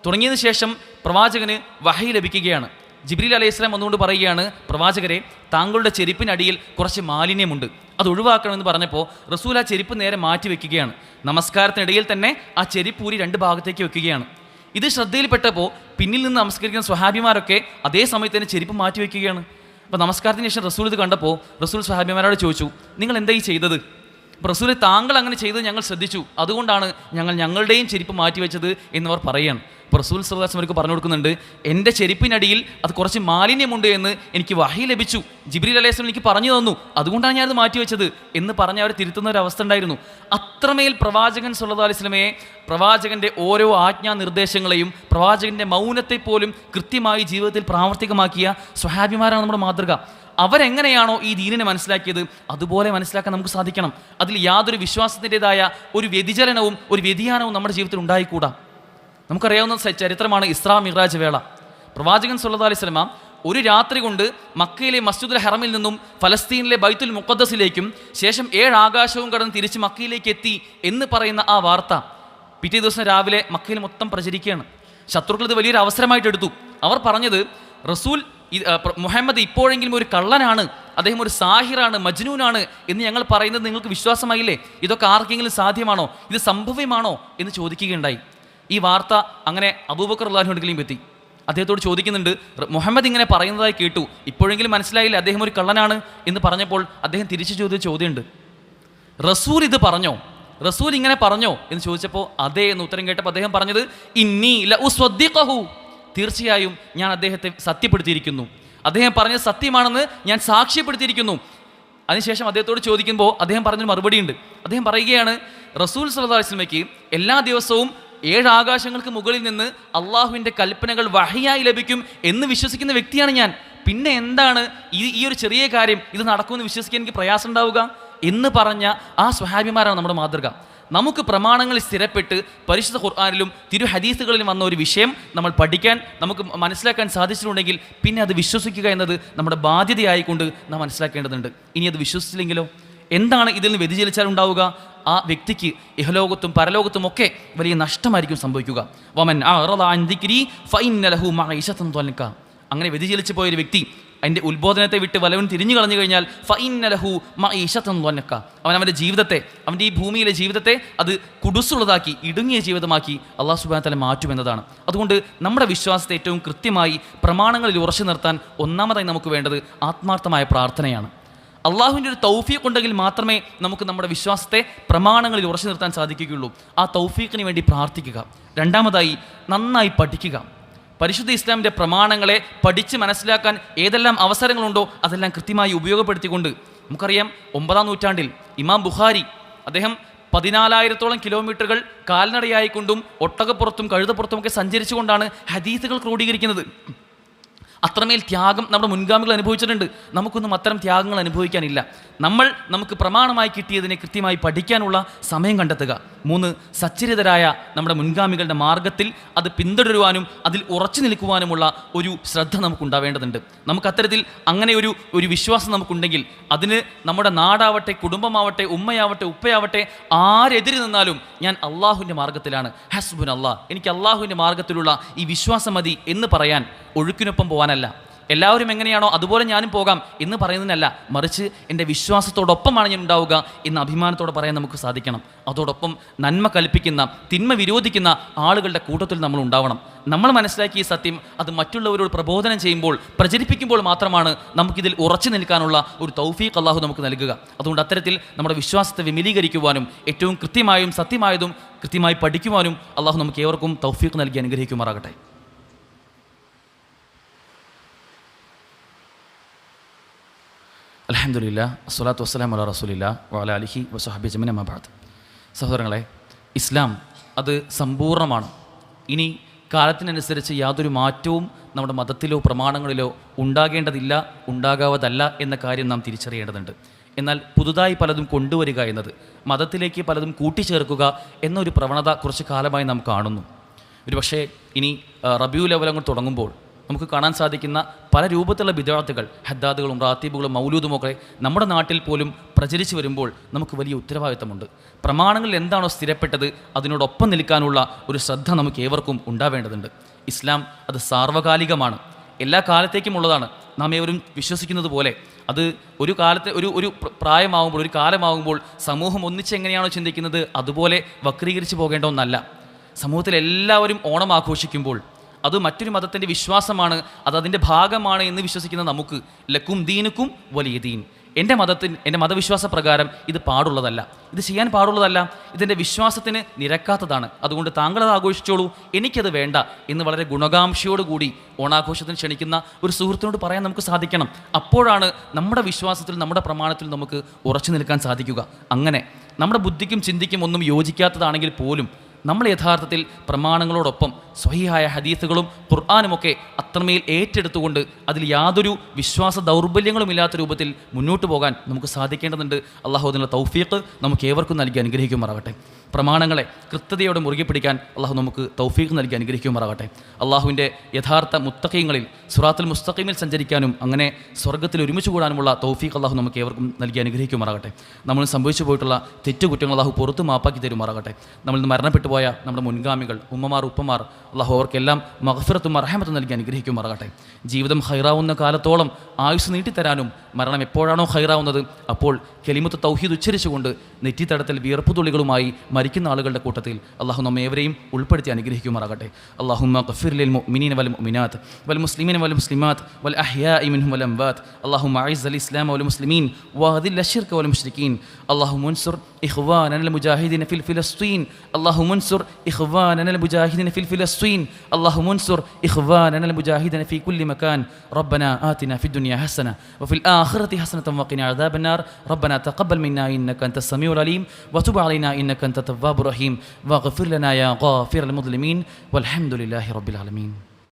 തുടങ്ങിയതിന് ശേഷം പ്രവാചകന് വഹി ലഭിക്കുകയാണ്. ജിബ്രീൽ അലൈഹിസ്സലാം വന്നുകൊണ്ട് പറയുകയാണ്, പ്രവാചകരെ, താങ്കളുടെ ചെരുപ്പിനടിയിൽ കുറച്ച് മാലിന്യമുണ്ട്, അത് ഒഴിവാക്കണമെന്ന് പറഞ്ഞപ്പോൾ റസൂൽ ആ ചെരുപ്പ് നേരെ മാറ്റി വെക്കുകയാണ്. നമസ്കാരത്തിനിടയിൽ തന്നെ ആ ചെരുപ്പൂരി 2 ഭാഗത്തേക്ക് വെക്കുകയാണ്. ഇത് ശ്രദ്ധയിൽപ്പെട്ടപ്പോൾ പിന്നിൽ നിന്ന് നമസ്കരിക്കുന്ന സ്വഹാബിമാരൊക്കെ അതേ സമയത്ത് തന്നെ ചെരുപ്പ് മാറ്റി വയ്ക്കുകയാണ്. അപ്പോൾ നമസ്കാരത്തിന് ശേഷം റസൂൽ ഇത് കണ്ടപ്പോൾ റസൂൽ സ്വഹാബിമാരോട് ചോദിച്ചു, നിങ്ങൾ എന്താ ഈ ചെയ്തത്? അപ്പോൾ റസൂൽ, താങ്കൾ അങ്ങനെ ചെയ്തത് ഞങ്ങൾ ശ്രദ്ധിച്ചു, അതുകൊണ്ടാണ് ഞങ്ങളുടെയും ചെരുപ്പ് മാറ്റി വെച്ചത് എന്നവർ പറയുകയാണ്. അപ്പോൾ റസൂൽ സല്ലല്ലാഹു അലൈഹി വസല്ലം അവർക്ക് പറഞ്ഞു കൊടുക്കുന്നുണ്ട്, എൻ്റെ ചെരുപ്പിനടിയിൽ അത് കുറച്ച് മാലിന്യമുണ്ട് എന്ന് എനിക്ക് വഹി ലഭിച്ചു, ജിബ്രീൽ അലൈഹി സ്വലം എനിക്ക് പറഞ്ഞു തന്നു, അതുകൊണ്ടാണ് ഞാനത് മാറ്റി വെച്ചത് എന്ന് പറഞ്ഞ് അവർ തിരുത്തുന്ന ഒരു അവസ്ഥ ഉണ്ടായിരുന്നു. അത്രമേൽ പ്രവാചകൻ സല്ലല്ലാഹു അലൈഹി വസല്ലമയെ, പ്രവാചകൻ്റെ ഓരോ ആജ്ഞാനിർദ്ദേശങ്ങളെയും പ്രവാചകൻ്റെ മൗനത്തെ പോലും കൃത്യമായി ജീവിതത്തിൽ പ്രാവർത്തികമാക്കിയ സ്വഹാബിമാരാണ് നമ്മുടെ മാതൃക. അവരെങ്ങനെയാണോ ഈ ദീനിനെ മനസ്സിലാക്കിയത് അതുപോലെ മനസ്സിലാക്കാൻ നമുക്ക് സാധിക്കണം. അതിൽ യാതൊരു വിശ്വാസത്തിൻ്റെതായ ഒരു വ്യതിചലനവും ഒരു വ്യതിയാനവും നമ്മുടെ ജീവിതത്തിൽ ഉണ്ടായിക്കൂടാ. നമുക്കറിയാവുന്ന ചരിത്രമാണ് ഇസ്രാ മിറാജ് വേള. പ്രവാചകൻ സല്ലല്ലാഹു അലൈഹി വസല്ലം ഒരു രാത്രി കൊണ്ട് മക്കയിലെ മസ്ജിദുൽ ഹറമിൽ നിന്നും ഫലസ്തീനിലെ ബൈത്തുൽ മുഖദ്ദസിലേക്കും ശേഷം 7 ആകാശവും കടന്ന് തിരിച്ച് മക്കയിലേക്ക് എത്തി എന്ന് പറയുന്ന ആ വാർത്ത പിറ്റേ ദിവസം രാവിലെ മക്കയിൽ മൊത്തം പ്രചരിക്കുകയാണ്. ശത്രുക്കൾ ഇത് വലിയൊരു അവസരമായിട്ട് എടുത്തു. അവർ പറഞ്ഞത്, റസൂൽ മുഹമ്മദ് ഇപ്പോഴെങ്കിലും ഒരു കള്ളനാണ്, അദ്ദേഹം ഒരു സാഹിറാണ്, മജ്നൂനാണ് എന്ന് ഞങ്ങൾ പറയുന്നത് നിങ്ങൾക്ക് വിശ്വാസമായില്ലേ? ഇതൊക്കെ ആർക്കെങ്കിലും സാധ്യമാണോ? ഇത് സംഭവ്യമാണോ എന്ന് ചോദിക്കുകയുണ്ടായി. ഈ വാർത്ത അങ്ങനെ അബൂബക്കർ റളിയല്ലാഹു അൻഹുവിലേക്കും എത്തി. അദ്ദേഹത്തോട് ചോദിക്കുന്നുണ്ട്, മുഹമ്മദ് ഇങ്ങനെ പറയുന്നതായി കേട്ടു, ഇപ്പോഴെങ്കിലും മനസ്സിലായില്ലേ അദ്ദേഹം ഒരു കള്ളനാണ് എന്ന് പറഞ്ഞപ്പോൾ അദ്ദേഹം തിരിച്ചു ചോദിച്ച ചോദ്യമുണ്ട്, റസൂൽ ഇത് പറഞ്ഞോ? റസൂൽ ഇങ്ങനെ പറഞ്ഞോ എന്ന് ചോദിച്ചപ്പോൾ അതെ എന്ന് ഉത്തരം കേട്ടപ്പോൾ അദ്ദേഹം പറഞ്ഞത്, ഇന്നി ലഉസ്വദ്ദിഖഹു, തീർച്ചയായും ഞാൻ അദ്ദേഹത്തെ സത്യപ്പെടുത്തിയിരിക്കുന്നു, അദ്ദേഹം പറഞ്ഞത് സത്യമാണെന്ന് ഞാൻ സാക്ഷ്യപ്പെടുത്തിയിരിക്കുന്നു. അതിനുശേഷം അദ്ദേഹത്തോട് ചോദിക്കുമ്പോൾ അദ്ദേഹം പറഞ്ഞൊരു മറുപടിയുണ്ട്. അദ്ദേഹം പറയുകയാണ്, റസൂൽ സല്ലല്ലാഹു അലൈഹി വസല്ലമയ്ക്ക് എല്ലാ ദിവസവും 7 ആകാശങ്ങൾക്ക് മുകളിൽ നിന്ന് അള്ളാഹുവിൻ്റെ കൽപ്പനകൾ വഹിയായി ലഭിക്കും എന്ന് വിശ്വസിക്കുന്ന വ്യക്തിയാണ് ഞാൻ. പിന്നെ എന്താണ് ഈ ഒരു ചെറിയ കാര്യം ഇത് നടക്കുമെന്ന് വിശ്വസിക്കാൻ എനിക്ക് പ്രയാസം ഉണ്ടാവുക എന്ന് പറഞ്ഞ ആ സ്വഹാബിമാരാണ് നമ്മുടെ മാതൃക. നമുക്ക് പ്രമാണങ്ങളിൽ സ്ഥിരപ്പെട്ട് പരിശുദ്ധ ഖുർആനിലും തിരു ഹദീസുകളിലും വന്ന ഒരു വിഷയം നമ്മൾ പഠിക്കാൻ, നമുക്ക് മനസ്സിലാക്കാൻ സാധിച്ചിട്ടുണ്ടെങ്കിൽ പിന്നെ അത് വിശ്വസിക്കുക എന്നത് നമ്മുടെ ബാധ്യതയായിക്കൊണ്ട് നാം മനസ്സിലാക്കേണ്ടതുണ്ട്. ഇനി അത് വിശ്വസിച്ചില്ലെങ്കിലോ? എന്താണ് ഇതിൽ നിന്ന് വ്യതിചലിച്ചാൽ ഉണ്ടാവുക? ആ വ്യക്തിക്ക് ഇഹലോകത്തും പരലോകത്തും ഒക്കെ വലിയ നഷ്ടമായിരിക്കും സംഭവിക്കുക. വമൻ അഅറദ അൻ ദിക്രി ഫഇന്ന ലഹു മഈശതൻ ദൻക. അങ്ങനെ വ്യതിചലിച്ചു പോയൊരു വ്യക്തി അതിൻ്റെ ഉത്ബോധനത്തെ വിട്ട് വലവൻ തിരിഞ്ഞു കളഞ്ഞു കഴിഞ്ഞാൽ ഫഇന്ന ലഹു മഈശതൻ ദൻക, അവൻ്റെ ജീവിതത്തെ, അവൻ്റെ ഈ ഭൂമിയിലെ ജീവിതത്തെ അത് കുടുസുള്ളതാക്കി, ഇടുങ്ങിയ ജീവിതമാക്കി അല്ലാഹു സുബ്ഹാനഹു വ തആല മാറ്റുമെന്നതാണ്. അതുകൊണ്ട് നമ്മുടെ വിശ്വാസത്തെ ഏറ്റവും കൃത്യമായി പ്രമാണങ്ങളിൽ ഉറച്ചു നിർത്താൻ ഒന്നാമതായി നമുക്ക് വേണ്ടത് ആത്മാർത്ഥമായ പ്രാർത്ഥനയാണ്. അള്ളാഹുവിൻ്റെ ഒരു തൗഫീഖ് ഉണ്ടെങ്കിൽ മാത്രമേ നമുക്ക് നമ്മുടെ വിശ്വാസത്തെ പ്രമാണങ്ങളിൽ ഉറച്ചു നിർത്താൻ സാധിക്കുകയുള്ളൂ. ആ തൗഫീഖിന് വേണ്ടി പ്രാർത്ഥിക്കുക. രണ്ടാമതായി നന്നായി പഠിക്കുക. പരിശുദ്ധ ഇസ്ലാമിൻ്റെ പ്രമാണങ്ങളെ പഠിച്ച് മനസ്സിലാക്കാൻ ഏതെല്ലാം അവസരങ്ങളുണ്ടോ അതെല്ലാം കൃത്യമായി ഉപയോഗപ്പെടുത്തിക്കൊണ്ട്, നമുക്കറിയാം 9-ാം നൂറ്റാണ്ടിൽ ഇമാം ബുഖാരി അദ്ദേഹം 14,000-ഓളം കിലോമീറ്ററുകൾ കാൽനടയായിക്കൊണ്ടും ഒട്ടകപ്പുറത്തും കഴുതപ്പുറത്തും ഒക്കെ സഞ്ചരിച്ചുകൊണ്ടാണ് ഹദീസുകൾ ക്രോഡീകരിക്കുന്നത്. അത്രമേൽ ത്യാഗം നമ്മുടെ മുൻഗാമികൾ അനുഭവിച്ചിട്ടുണ്ട്. നമുക്കൊന്നും അത്തരം ത്യാഗങ്ങൾ അനുഭവിക്കാനില്ല. നമുക്ക് പ്രമാണമായി കിട്ടിയതിനെ കൃത്യമായി പഠിക്കാനുള്ള സമയം കണ്ടെത്തുക. 3, സച്ചരിതരായ നമ്മുടെ മുൻഗാമികളുടെ മാർഗത്തിൽ അത് പിന്തുടരുവാനും അതിൽ ഉറച്ചു നിൽക്കുവാനുമുള്ള ഒരു ശ്രദ്ധ നമുക്കുണ്ടാവേണ്ടതുണ്ട്. നമുക്കത്തരത്തിൽ അങ്ങനെ ഒരു വിശ്വാസം നമുക്കുണ്ടെങ്കിൽ അതിന് നമ്മുടെ നാടാവട്ടെ, കുടുംബമാവട്ടെ, ഉമ്മയാവട്ടെ, ഉപ്പയാവട്ടെ, ആരെതിര് നിന്നാലും ഞാൻ അള്ളാഹുവിൻ്റെ മാർഗത്തിലാണ്, ഹസ്ബുൻ അല്ലാഹ്, എനിക്ക് അള്ളാഹുവിൻ്റെ മാർഗത്തിലുള്ള ഈ വിശ്വാസം മതി എന്ന് പറയാൻ, ഒഴുക്കിനൊപ്പം പോകാനല്ല, എല്ലാവരും എങ്ങനെയാണോ അതുപോലെ ഞാനും പോകാം എന്ന് പറയുന്നതിനല്ല, മറിച്ച് എൻ്റെ വിശ്വാസത്തോടൊപ്പമാണ് ഞാൻ ഉണ്ടാവുക എന്ന അഭിമാനത്തോടെ പറയാൻ നമുക്ക് സാധിക്കണം. അതോടൊപ്പം നന്മ കൽപ്പിക്കുന്ന, തിന്മ വിരോധിക്കുന്ന ആളുകളുടെ കൂട്ടത്തിൽ നമ്മൾ ഉണ്ടാവണം. നമ്മൾ മനസ്സിലാക്കിയ സത്യം അത് മറ്റുള്ളവരോട് പ്രബോധനം ചെയ്യുമ്പോൾ, പ്രചരിപ്പിക്കുമ്പോൾ മാത്രമാണ് നമുക്കിതിൽ ഉറച്ചു നിൽക്കാനുള്ള ഒരു തൗഫീഖ് അല്ലാഹു നമുക്ക് നൽകുക. അതുകൊണ്ട് അത്തരത്തിൽ നമ്മുടെ വിശ്വാസത്തെ വിമലീകരിക്കുവാനും ഏറ്റവും കൃത്യമായും സത്യമായതും കൃത്യമായി പഠിക്കുവാനും അല്ലാഹു നമുക്ക് ഏവർക്കും തൗഫീഖ് നൽകി അനുഗ്രഹിക്കുമാറാകട്ടെ. അൽഹംദുലില്ലാഹ് വസ്സലാത്തു വസ്സലാമു അലാ റസൂലില്ലാഹ് വഅലാ ആലിഹി വസഹ്ബിഹി അജ്മഈൻ അമ്മാ ബഅദ്. സഹോദരങ്ങളെ, ഇസ്ലാം അത് സമ്പൂർണ്ണമാണ്. ഇനി കാലത്തിനനുസരിച്ച് യാതൊരു മാറ്റവും നമ്മുടെ മതത്തിലോ പ്രമാണങ്ങളിലോ ഉണ്ടാകേണ്ടതില്ല, ഉണ്ടാകാവതല്ല എന്ന കാര്യം നാം തിരിച്ചറിയേണ്ടതുണ്ട്. എന്നാൽ പുതുതായി പലതും കൊണ്ടുവരിക എന്നത്, മതത്തിലേക്ക് പലതും കൂട്ടിച്ചേർക്കുക എന്നൊരു പ്രവണത കുറച്ച് കാലമായി നാം കാണുന്നു. ഒരു പക്ഷേ ഇനി റബീഉൽ അവ്വൽ അങ്ങ് തുടങ്ങുമ്പോൾ നമുക്ക് കാണാൻ സാധിക്കുന്ന പല രൂപത്തിലുള്ള ബിദ്അത്തുകൾ, ഹദ്ദാദുകളും റാത്തീബുകളും മൗലൂദുമൊക്കെ നമ്മുടെ നാട്ടിൽ പോലും പ്രചരിച്ചു വരുമ്പോൾ നമുക്ക് വലിയ ഉത്തരവാദിത്തമുണ്ട്. പ്രമാണങ്ങളിൽ എന്താണോ സ്ഥിരപ്പെട്ടത് അതിനോടൊപ്പം നിൽക്കാനുള്ള ഒരു ശ്രദ്ധ നമുക്ക് ഏവർക്കും ഉണ്ടാവേണ്ടതുണ്ട്. ഇസ്ലാം അത് സാർവകാലികമാണ്, എല്ലാ കാലത്തേക്കും ഉള്ളതാണ്. നാം ഏവരും വിശ്വസിക്കുന്നത് പോലെ അത് ഒരു കാലത്തെ ഒരു പ്രായമാകുമ്പോൾ, ഒരു കാലമാകുമ്പോൾ സമൂഹം ഒന്നിച്ചെങ്ങനെയാണോ ചിന്തിക്കുന്നത് അതുപോലെ വക്രീകരിച്ച് പോകേണ്ട ഒന്നല്ല. സമൂഹത്തിലെല്ലാവരും ഓണം ആഘോഷിക്കുമ്പോൾ അത് മറ്റൊരു മതത്തിൻ്റെ വിശ്വാസമാണ്, അതിൻ്റെ ഭാഗമാണ് എന്ന് വിശ്വസിക്കുന്ന നമുക്ക് ലക്കും ദീനുക്കും വലിയ ദീൻ, എൻ്റെ മതവിശ്വാസ പ്രകാരം ഇത് പാടുള്ളതല്ല, ഇത് ചെയ്യാൻ പാടുള്ളതല്ല, ഇതിൻ്റെ വിശ്വാസത്തിന് നിരക്കാത്തതാണ്, അതുകൊണ്ട് താങ്കളത് ആഘോഷിച്ചോളൂ, എനിക്കത് വേണ്ട എന്ന് വളരെ ഗുണകാംക്ഷയോടുകൂടി ഓണാഘോഷത്തിന് ക്ഷണിക്കുന്ന ഒരു സുഹൃത്തിനോട് പറയാൻ നമുക്ക് സാധിക്കണം. അപ്പോഴാണ് നമ്മുടെ വിശ്വാസത്തിൽ, നമ്മുടെ പ്രമാണത്തിൽ നമുക്ക് ഉറച്ചു നിൽക്കാൻ സാധിക്കുക. അങ്ങനെ നമ്മുടെ ബുദ്ധിക്കും ചിന്തിക്കും ഒന്നും യോജിക്കാത്തതാണെങ്കിൽ പോലും നമ്മൾ യഥാർത്ഥത്തിൽ പ്രമാണങ്ങളോടൊപ്പം സ്വഹീഹായ ഹദീസുകളും ഖുർആനുമൊക്കെ അത്രമേൽ ഏറ്റെടുത്തുകൊണ്ട് അതിൽ യാതൊരു വിശ്വാസ ദൗർബല്യങ്ങളും ഇല്ലാത്ത രൂപത്തിൽ മുന്നോട്ട് പോകാൻ നമുക്ക് സാധിക്കേണ്ടതുണ്ട്. അള്ളാഹു അതിനുള്ള തൗഫീഖ് നമുക്ക് ഏവർക്കും നൽകി അനുഗ്രഹിക്കുമാറാകട്ടെ. പ്രമാണങ്ങളെ കൃത്യതയോടെ മുറുകെ പിടിക്കാൻ അള്ളാഹു നമുക്ക് തൗഫീഖ് നൽകി അനുഗ്രഹിക്കുമാറാകട്ടെ. അള്ളാഹുവിൻ്റെ യഥാർത്ഥ മുത്തഖീങ്ങളിൽ സിറാത്തുൽ മുസ്തഖീമിൽ സഞ്ചരിക്കാനും അങ്ങനെ സ്വർഗ്ഗത്തിൽ ഒരുമിച്ച് കൂടാനുമുള്ള തൗഫീഖ് അള്ളാഹു നമുക്ക് ഏവർക്കും നൽകി അനുഗ്രഹിക്കുമാറാകട്ടെ. നമ്മൾ സംഭവിച്ചു പോയിട്ടുള്ള തെറ്റുകുറ്റങ്ങൾ അള്ളാഹു പുറത്ത് മാപ്പാക്കി തരുമാറാകട്ടെ. നമ്മളിൽ നിന്ന് മരണപ്പെട്ടു പോയ നമ്മുടെ മുൻഗാമികൾ, ഉമ്മമാർ, ഉപ്പമാർ, അള്ളാഹു അവർക്കെല്ലാം മഗ്ഫിറത്തും റഹ്മത്തും നൽകി അനുഗ്രഹിക്കുമാറാകട്ടെ. ജീവിതം ഹൈറാവുന്ന കാലത്തോളം ആയുസ് നീട്ടിത്തരാനും മരണം എപ്പോഴാണോ ഹൈറാവുന്നത് അപ്പോൾ കലിമത്ത് തൗഹീദ് ഉച്ചരിച്ചുകൊണ്ട് നെറ്റിത്തടത്തിൽ വിയർപ്പുതുള്ളികളുമായി മരിക്കുന്ന ആളുകളുടെ കൂട്ടത്തിൽ അള്ളാഹു നമ്മെ ഏവരെയും ഉൾപ്പെടുത്തി അനുഗ്രഹിക്കുമാറാകട്ടെ. അല്ലാഹുമ്മ ഗ്ഫിർ ലിൽ മുഅ്മിനീന വൽ മുഅ്മിനാത്ത് വൽ മുസ്ലിമീന വൽ മുസ്ലിമാത്ത് വൽ അഹ്യാഇ മിൻഹും വൽ അംവാത്ത്. അല്ലാഹുമ്മ അഇസ്സൽ ഇസ്ലാമ വൽ മുസ്ലിമീൻ വഅദിൽ അശ്ശിർക വൽ മുശ്രിക്കീൻ. അല്ലാഹുമ്മ അൻസുർ ഇഖ്വാനനൽ മുജാഹിദീന ഫിൽ ഫിലസ്തീൻ. അല്ലാഹുമ്മ അൻസുർ ഇഖ്വാനനൽ മുജാഹിദീന ഫിൽ ഫിലസ്തീൻ. അല്ലാഹുമ്മ അൻസുർ ഇഖ്വാനനൽ മുജാഹിദീന ഫീ കുല്ലി മകാൻ. റബ്ബനാ ആതിനാ ഫിദ് ദുനിയ ഹസന വഫിൽ ആഖിറതി ഹസനത വഖിനാ അദാബൻ നാർ. റബ്ബനാ തഖബ്ബൽ മിന്നാ ഇന്നക അൻതസ് സമീഉൽ അലീം വതുബ് അലൈനാ ഇന്നക അൻത തവ്വാബുർ റഹീം വഗ്ഫിർ ലനാ യാ ഗാഫിറൽ മുദ്ലിമീൻ വൽഹംദുലില്ലാഹി റബ്ബിൽ ആലമീൻ.